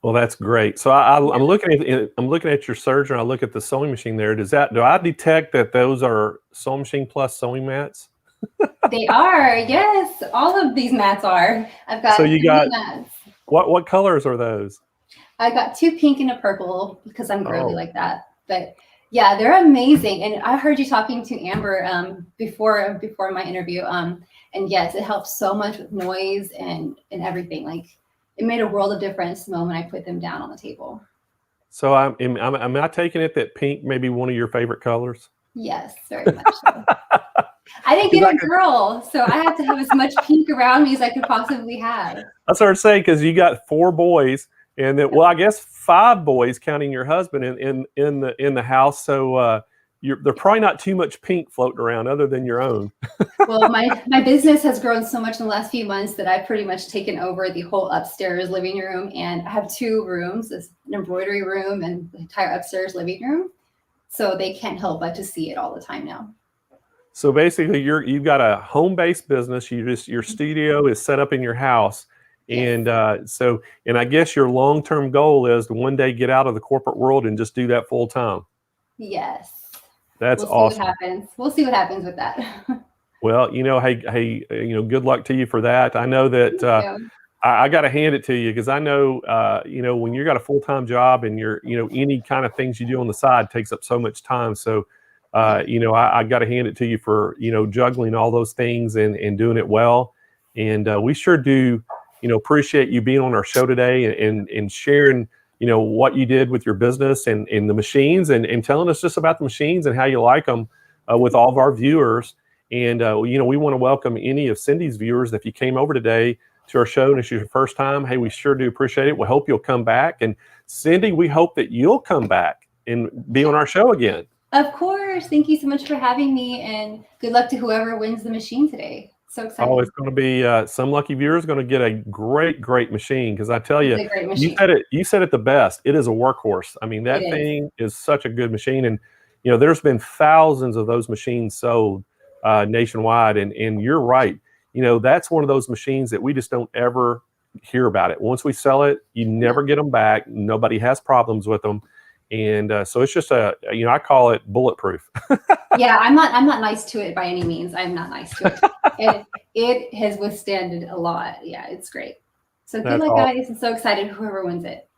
Well, that's great. So I'm looking at your serger, and I look at the sewing machine there. Do I detect that those are Sewing Machine Plus sewing mats? They are, yes. All of these mats are. I've got mats. What colors are those? I got 2 pink and a purple because I'm girly like that. But yeah, they're amazing. And I heard you talking to Amber before my interview. And yes, it helps so much with noise and everything. Like, it made a world of difference the moment I put them down on the table. So am I taking it that pink may be one of your favorite colors? Yes, very much so. I didn't get a girl, so I had to have as much pink around me as I could possibly have. That's what I'm saying, because you got 4 boys, and then, well, I guess 5 boys counting your husband in the house. So there's probably not too much pink floating around other than your own. Well, my business has grown so much in the last few months that I've pretty much taken over the whole upstairs living room, and I have 2 rooms, an embroidery room and the entire upstairs living room. So they can't help but to see it all the time now. So basically, you've got a home-based business. Your studio is set up in your house, and and I guess your long-term goal is to one day get out of the corporate world and just do that full time. Yes, that's awesome. What happens? We'll see what happens with that. Well, hey, good luck to you for that. I know that I got to hand it to you, because I know, when you got a full-time job and you're, any kind of things you do on the side takes up so much time. So. I got to hand it to you for, juggling all those things and doing it well. And we sure do, appreciate you being on our show today and sharing, what you did with your business and the machines and telling us just about the machines and how you like them with all of our viewers. And, we want to welcome any of Cyndi's viewers. If you came over today to our show and it's your first time, hey, we sure do appreciate it. We hope you'll come back. And Cyndi, we hope that you'll come back and be on our show again. Of course. Thank you so much for having me, and good luck to whoever wins the machine today. So excited. Oh, it's going to be some lucky viewer is going to get a great machine, because I tell you, you said it the best. It is a workhorse. I mean, that thing is such a good machine, and there's been thousands of those machines sold nationwide, and you're right. That's one of those machines that we just don't ever hear about it. Once we sell it, you never get them back. Nobody has problems with them. And so it's just I call it bulletproof. Yeah, I'm not nice to it by any means. I'm not nice to it. And it has withstanded a lot. Yeah, it's great. So good luck, guys. I'm so excited whoever wins it.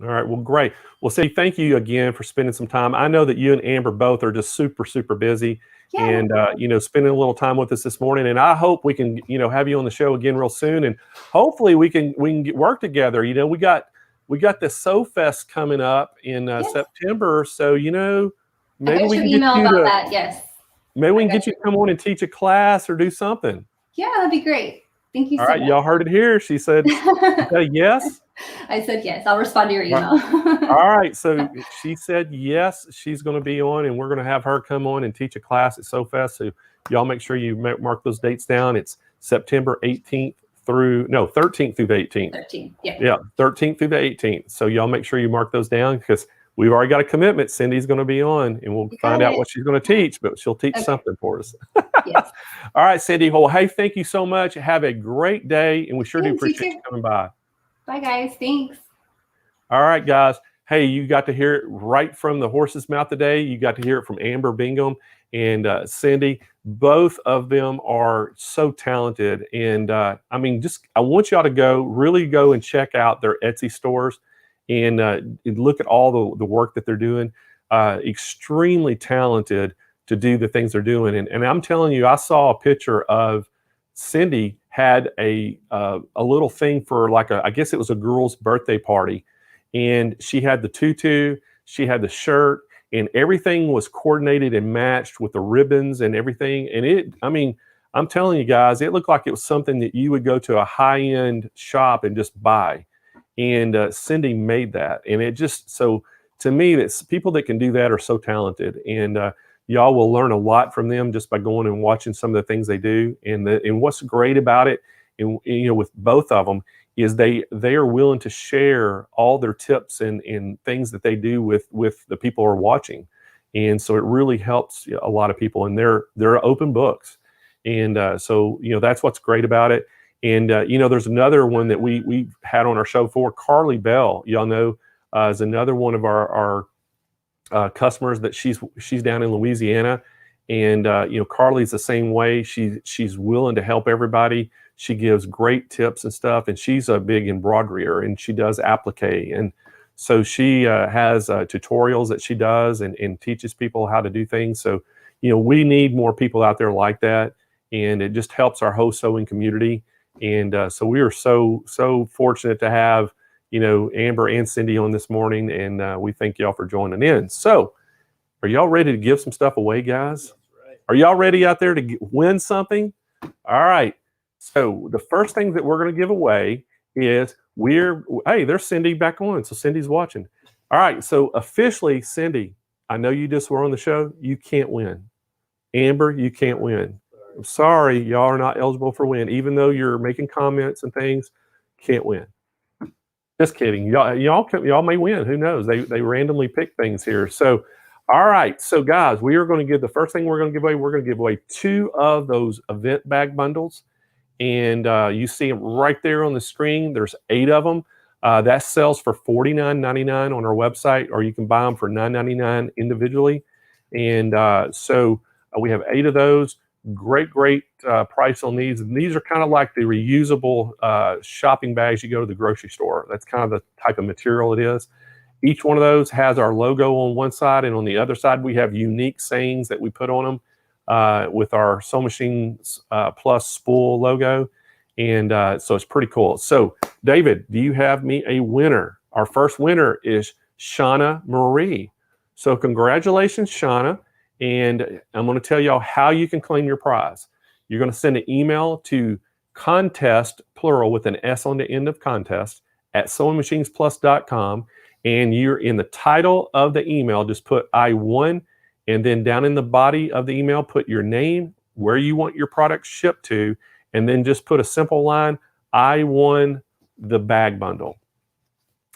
All right. Well, great. Well, see, thank you again for spending some time. I know that you and Amber both are just super, super busy. Yeah. And, spending a little time with us this morning. And I hope we can, have you on the show again real soon. And hopefully we can work together. We got the Sew Fest coming up in September, so maybe we can get you to. Yes. Maybe we can get you to come on and teach a class or do something. Yeah, that'd be great. Thank you so much. All right, y'all heard it here. She said, yes. I said yes. I'll respond to your email. All right, so she said yes. She's going to be on, and we're going to have her come on and teach a class at Sew Fest. So y'all make sure you mark those dates down. It's September 18th 13th through the 18th. 13. Yeah. Yeah, 13th through the 18th. So y'all make sure you mark those down because we've already got a commitment. Cindy's going to be on, and we'll find out what she's going to teach, but she'll teach something for us. Yes. All right, Cyndi. Well, hey, thank you so much. Have a great day, and we sure do Thanks, you appreciate too. you coming by. Bye, guys. Thanks. All right, guys. Hey, you got to hear it right from the horse's mouth today. You got to hear it from Amber Bingham and Cyndi. Both of them are so talented. And I want y'all to really go and check out their Etsy stores and look at all the work that they're doing. Extremely talented to do the things they're doing. And I'm telling you, I saw a picture of Cyndi had a little thing for I guess it was a girl's birthday party. And she had the tutu, she had the shirt, and everything was coordinated and matched with the ribbons and everything. And I'm telling you guys, it looked like it was something that you would go to a high-end shop and just buy. And Cyndi made that. And it just, so to me, that's people that can do that are so talented. And y'all will learn a lot from them just by going and watching some of the things they do. And what's great about it, and with both of them, is they are willing to share all their tips and things that they do with the people who are watching. And so it really helps a lot of people, and they're open books. And so that's what's great about it. And there's another one that we've had on our show before. Carly Bell, y'all know, is another one of our customers that she's down in Louisiana. And Carly's the same way. She's willing to help everybody. She gives great tips and stuff, and she's a big embroiderer, and she does applique. And so she has tutorials that she does and teaches people how to do things. So, we need more people out there like that, and it just helps our whole sewing community. And so we are so fortunate to have, Amber and Cyndi on this morning, and we thank y'all for joining in. So are y'all ready to give some stuff away, guys? Are y'all ready out there to win something? All right. So the first thing that we're going to give away is hey, there's Cyndi back on. So Cindy's watching. All right. So officially, Cyndi, I know you just were on the show. You can't win. Amber, you can't win. I'm sorry. Y'all are not eligible for win. Even though you're making comments and things, can't win. Just kidding. Y'all may win. Who knows? They randomly pick things here. So, all right. So guys, we are going to give the first thing we're going to give away. We're going to give away 2 of those event bag bundles. And you see them right there on the screen. There's 8 of them. That sells for $49.99 on our website, or you can buy them for $9.99 individually. And so we have 8 of those. Great price on these. And these are kind of like the reusable shopping bags you go to the grocery store. That's kind of the type of material it is. Each one of those has our logo on one side, and on the other side we have unique sayings that we put on them. With our Sewing Machines Plus spool logo. And so it's pretty cool. So, David, do you have me a winner? Our first winner is Shauna Marie. So congratulations, Shauna. And I'm going to tell y'all how you can claim your prize. You're going to send an email to contest, plural, with an S on the end of contest, at SewingMachinesPlus.com. And you're in the title of the email, just put I won. And then down in the body of the email, put your name, where you want your product shipped to, and then just put a simple line, I won the bag bundle.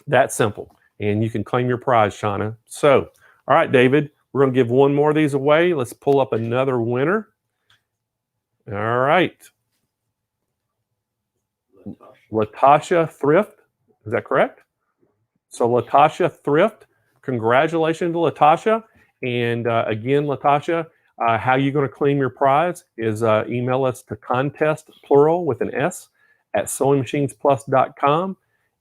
That's simple. And you can claim your prize, Shauna. So, all right, David, we're going to give one more of these away. Let's pull up another winner. All right. Latasha Thrift. Is that correct? So Latasha Thrift, congratulations to Latasha. And again, Latasha, how you're going to claim your prize is email us to contest, plural, with an S, at SewingMachinesPlus.com.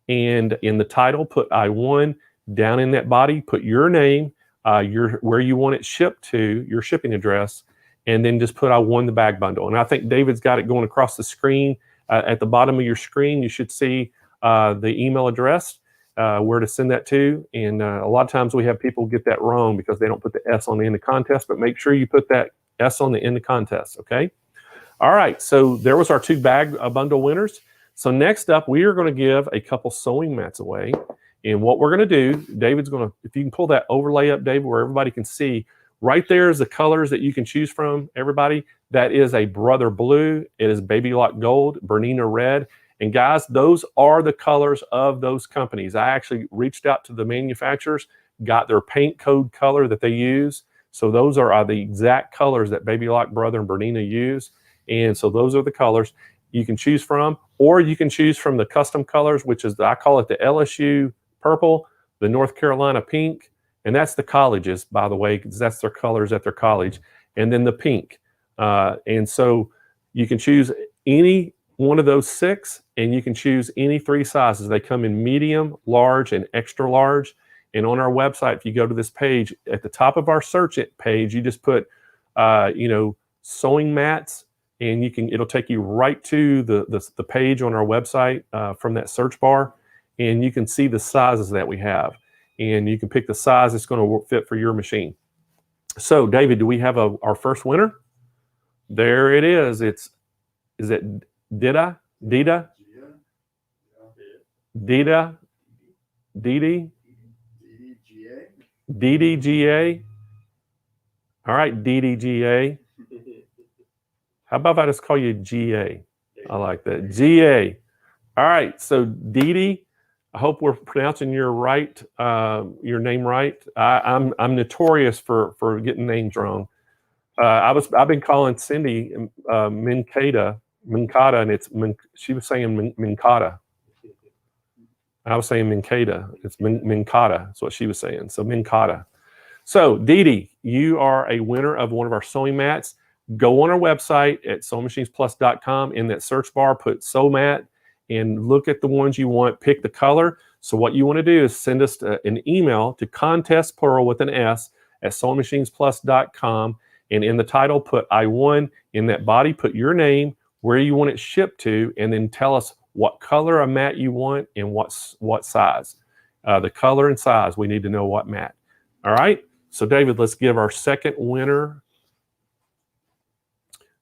And in the title, put I won. Down in that body, put your name, where you want it shipped to, your shipping address, and then just put I won the bag bundle. And I think David's got it going across the screen. At the bottom of your screen, you should see the email address. Where to send that to. And a lot of times we have people get that wrong because they don't put the S on the end of contest, but make sure you put that S on the end of contest, okay? All right, so there was our 2 bag bundle winners. So next up, we are going to give a couple sewing mats away. And what we're going to do, David's going to, if you can pull that overlay up, David, where everybody can see, right there is the colors that you can choose from, everybody. That is a Brother Blue, it is Baby Lock Gold, Bernina Red, And guys, those are the colors of those companies. I actually reached out to the manufacturers, got their paint code color that they use. So those are the exact colors that Baby Lock Brother and Bernina use. And so those are the colors you can choose from, or you can choose from the custom colors, which is, I call it the LSU purple, the North Carolina pink, and that's the colleges, by the way, because that's their colors at their college, and then the pink. And so you can choose any one of those 6, and you can choose any 3 sizes. They come in medium, large, and extra large. And on our website, if you go to this page, at the top of our search page, you just put, sewing mats, and it'll take you right to the page on our website from that search bar, and you can see the sizes that we have, and you can pick the size that's going to fit for your machine. So, David, do we have our first winner? There it is. Is it Dida? Didi? DDGA. All right, DDGA. How about if I just call you GA? I like that. GA. All right, so Didi, I hope we're pronouncing your name right. I'm notorious for getting names wrong. I've been calling Cyndi Moncada, and she was saying Moncada. I was saying Moncada. It's Moncada. That's what she was saying. So Moncada. So Didi, you are a winner of one of our sewing mats. Go on our website at SewingMachinesPlus.com. In that search bar, put sew mat and look at the ones you want. Pick the color. So what you want to do is send us an email to contest, plural with an S, at SewingMachinesPlus.com. And in the title, put I won. In that body, put your name, where you want it shipped to, and then tell us what color of mat you want and what size. The color and size, we need to know what mat. All right. So David, let's give our second winner,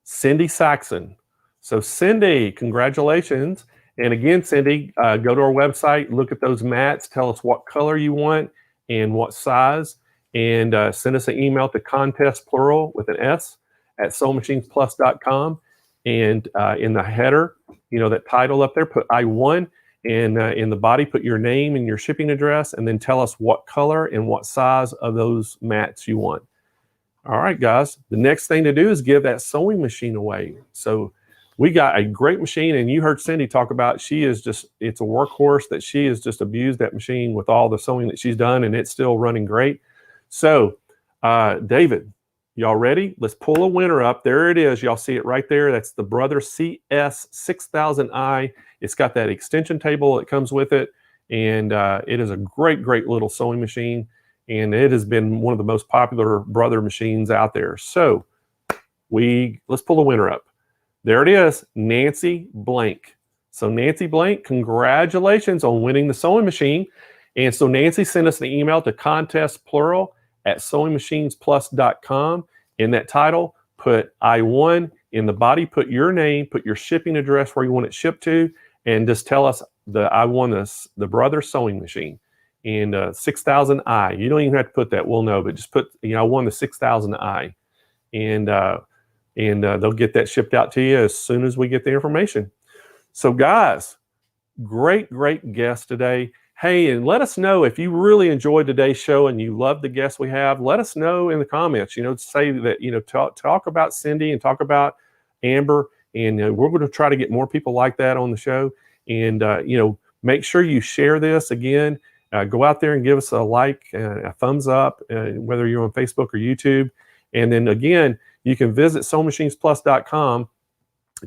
Cindy Saxon. So Cindy, congratulations. And again, Cindy, go to our website, look at those mats, tell us what color you want and what size, and send us an email to contest, plural with an S, at SewingMachinesPlus.com. And in the header, that title up there, put I won. And in the body, put your name and your shipping address, and then tell us what color and what size of those mats you want. All right, guys. The next thing to do is give that sewing machine away. So we got a great machine, and you heard Cindy talk about, it's a workhorse that she has just abused that machine with all the sewing that she's done, and it's still running great. So, David, y'all ready? Let's pull a winner up. There it is. Y'all see it right there. That's the Brother CS6000i. It's got that extension table that comes with it, and it is a great, great little sewing machine, and it has been one of the most popular Brother machines out there. So let's pull the winner up. There it is, Nancy Blank. So Nancy Blank, congratulations on winning the sewing machine. And so Nancy sent us an email to contest, plural, at SewingMachinesPlus.com. In that title, put I won. In the body, put your name, put your shipping address where you want it shipped to, and just tell us I won the Brother sewing machine. And 6000i. You don't even have to put that. We'll know, but just put, I won the 6000i. And they'll get that shipped out to you as soon as we get the information. So guys, great, great guest today. Hey, and let us know if you really enjoyed today's show and you love the guests we have. Let us know in the comments, say that, talk about Cyndi and talk about Amber. And we're going to try to get more people like that on the show. And, make sure you share this again. Go out there and give us a like, a thumbs up, whether you're on Facebook or YouTube. And then again, you can visit SewingMachinesPlus.com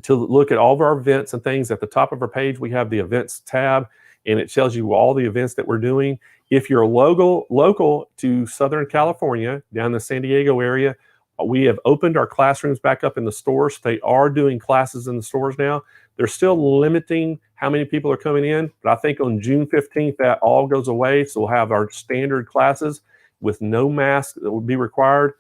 to look at all of our events and things. At the top of our page, we have the events tab, and it tells you all the events that we're doing. If you're local to Southern California, down in the San Diego area, we have opened our classrooms back up in the stores. They are doing classes in the stores now. They're still limiting how many people are coming in, but I think on June 15th, that all goes away. So we'll have our standard classes with no mask that will be required.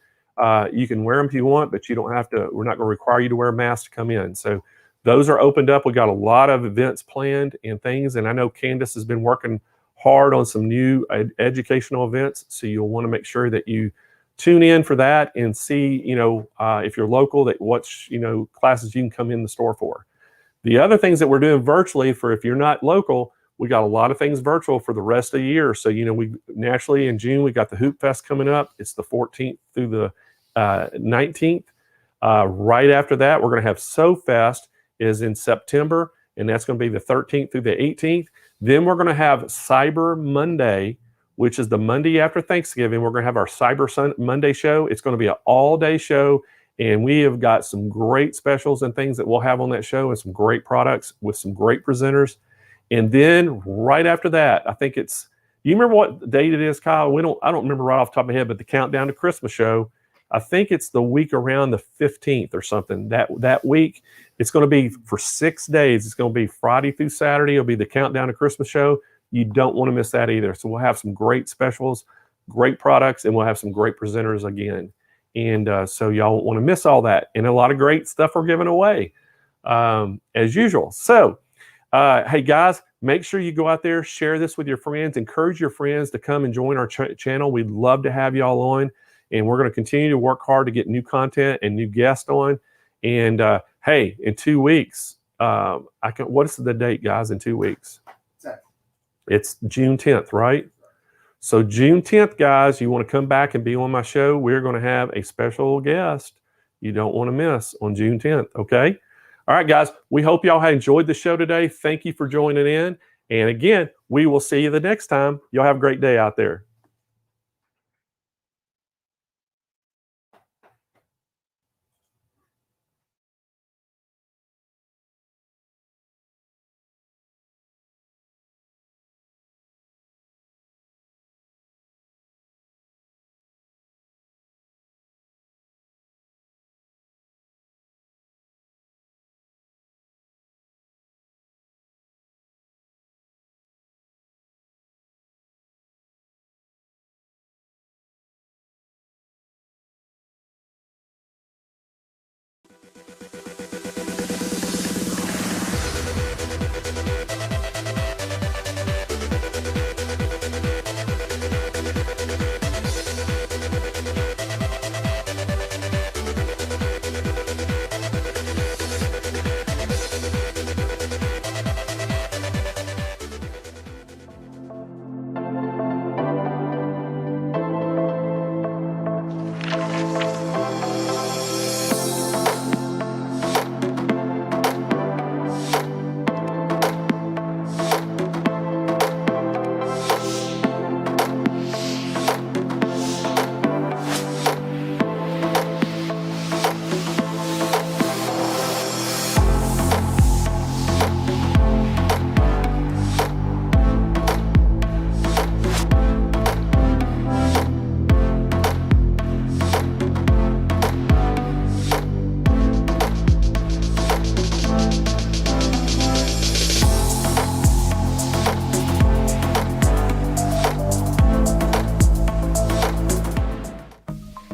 You can wear them if you want, but you don't have to. We're not going to require you to wear a mask to come in. So those are opened up. We got a lot of events planned and things. And I know Candace has been working hard on some new educational events. So you'll want to make sure that you tune in for that and see, if you're local, that what, classes you can come in the store for. The other things that we're doing virtually, for if you're not local, we got a lot of things virtual for the rest of the year. So, we naturally in June, we got the Hoop Fest coming up. It's the 14th through the 19th. Right after that, we're going to have Sew Fest is in September, and that's going to be the 13th through the 18th. Then we're going to have Cyber Monday, which is the Monday after Thanksgiving. We're going to have our Monday show. It's going to be an all-day show, and we have got some great specials and things that we'll have on that show, and some great products with some great presenters. And then right after that, I think it's, do you remember what date it is, Kyle? I don't remember right off the top of my head, but the Countdown to Christmas show, I think it's the week around the 15th or something. That week, it's going to be for 6 days. It's going to be Friday through Saturday. It'll be the Countdown to Christmas show. You don't want to miss that either. So we'll have some great specials, great products, and we'll have some great presenters again. And so y'all won't want to miss all that. And a lot of great stuff we're giving away as usual. So, hey guys, make sure you go out there, share this with your friends, encourage your friends to come and join our channel. We'd love to have y'all on. And we're going to continue to work hard to get new content and new guests on. And hey, in 2 weeks, what's the date, guys, in 2 weeks? It's June 10th, right? So June 10th, guys, you want to come back and be on my show. We're going to have a special guest you don't want to miss on June 10th, okay? All right, guys, we hope y'all have enjoyed the show today. Thank you for joining in. And again, we will see you the next time. Y'all have a great day out there.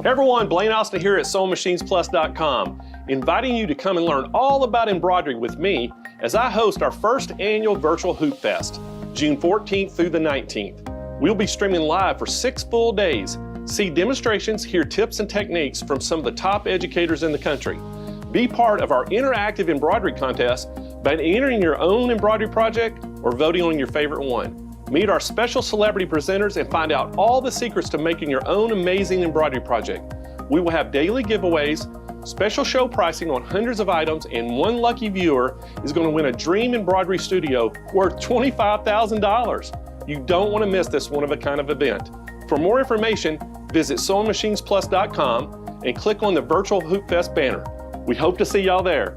Hey everyone, Blaine here at SewingMachinesPlus.com, inviting you to come and learn all about embroidery with me as I host our first annual virtual Hoop Fest, June 14th through the 19th. We'll be streaming live for 6 full days. See demonstrations, hear tips and techniques from some of the top educators in the country. Be part of our interactive embroidery contest by entering your own embroidery project or voting on your favorite one. Meet our special celebrity presenters and find out all the secrets to making your own amazing embroidery project. We will have daily giveaways, special show pricing on hundreds of items, and one lucky viewer is going to win a dream embroidery studio worth $25,000. You don't want to miss this one-of-a-kind event. For more information, visit SewingMachinesPlus.com and click on the Virtual Hoop Fest banner. We hope to see y'all there.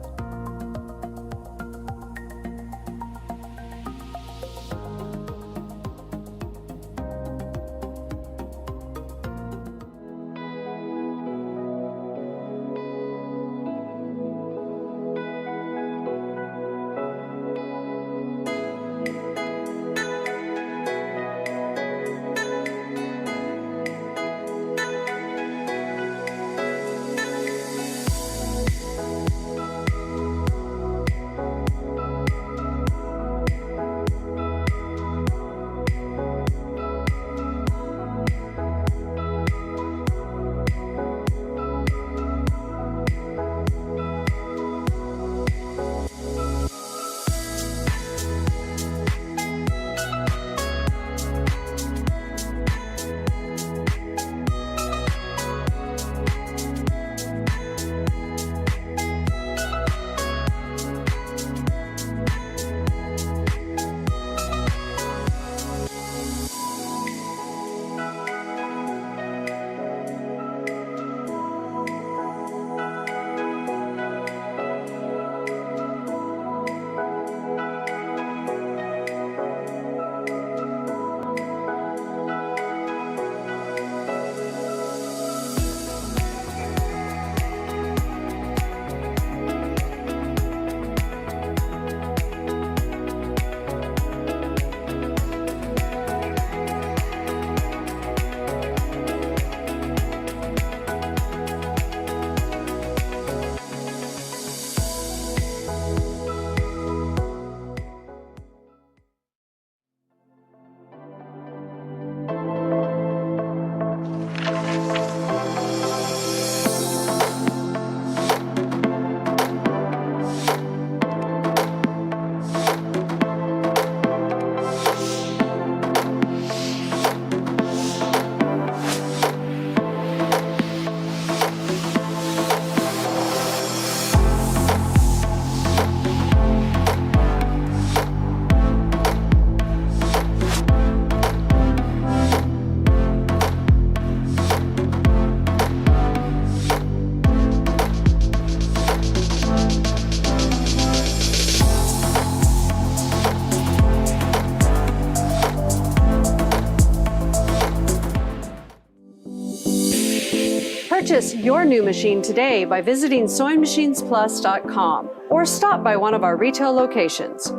Purchase your new machine today by visiting SewingMachinesPlus.com or stop by one of our retail locations.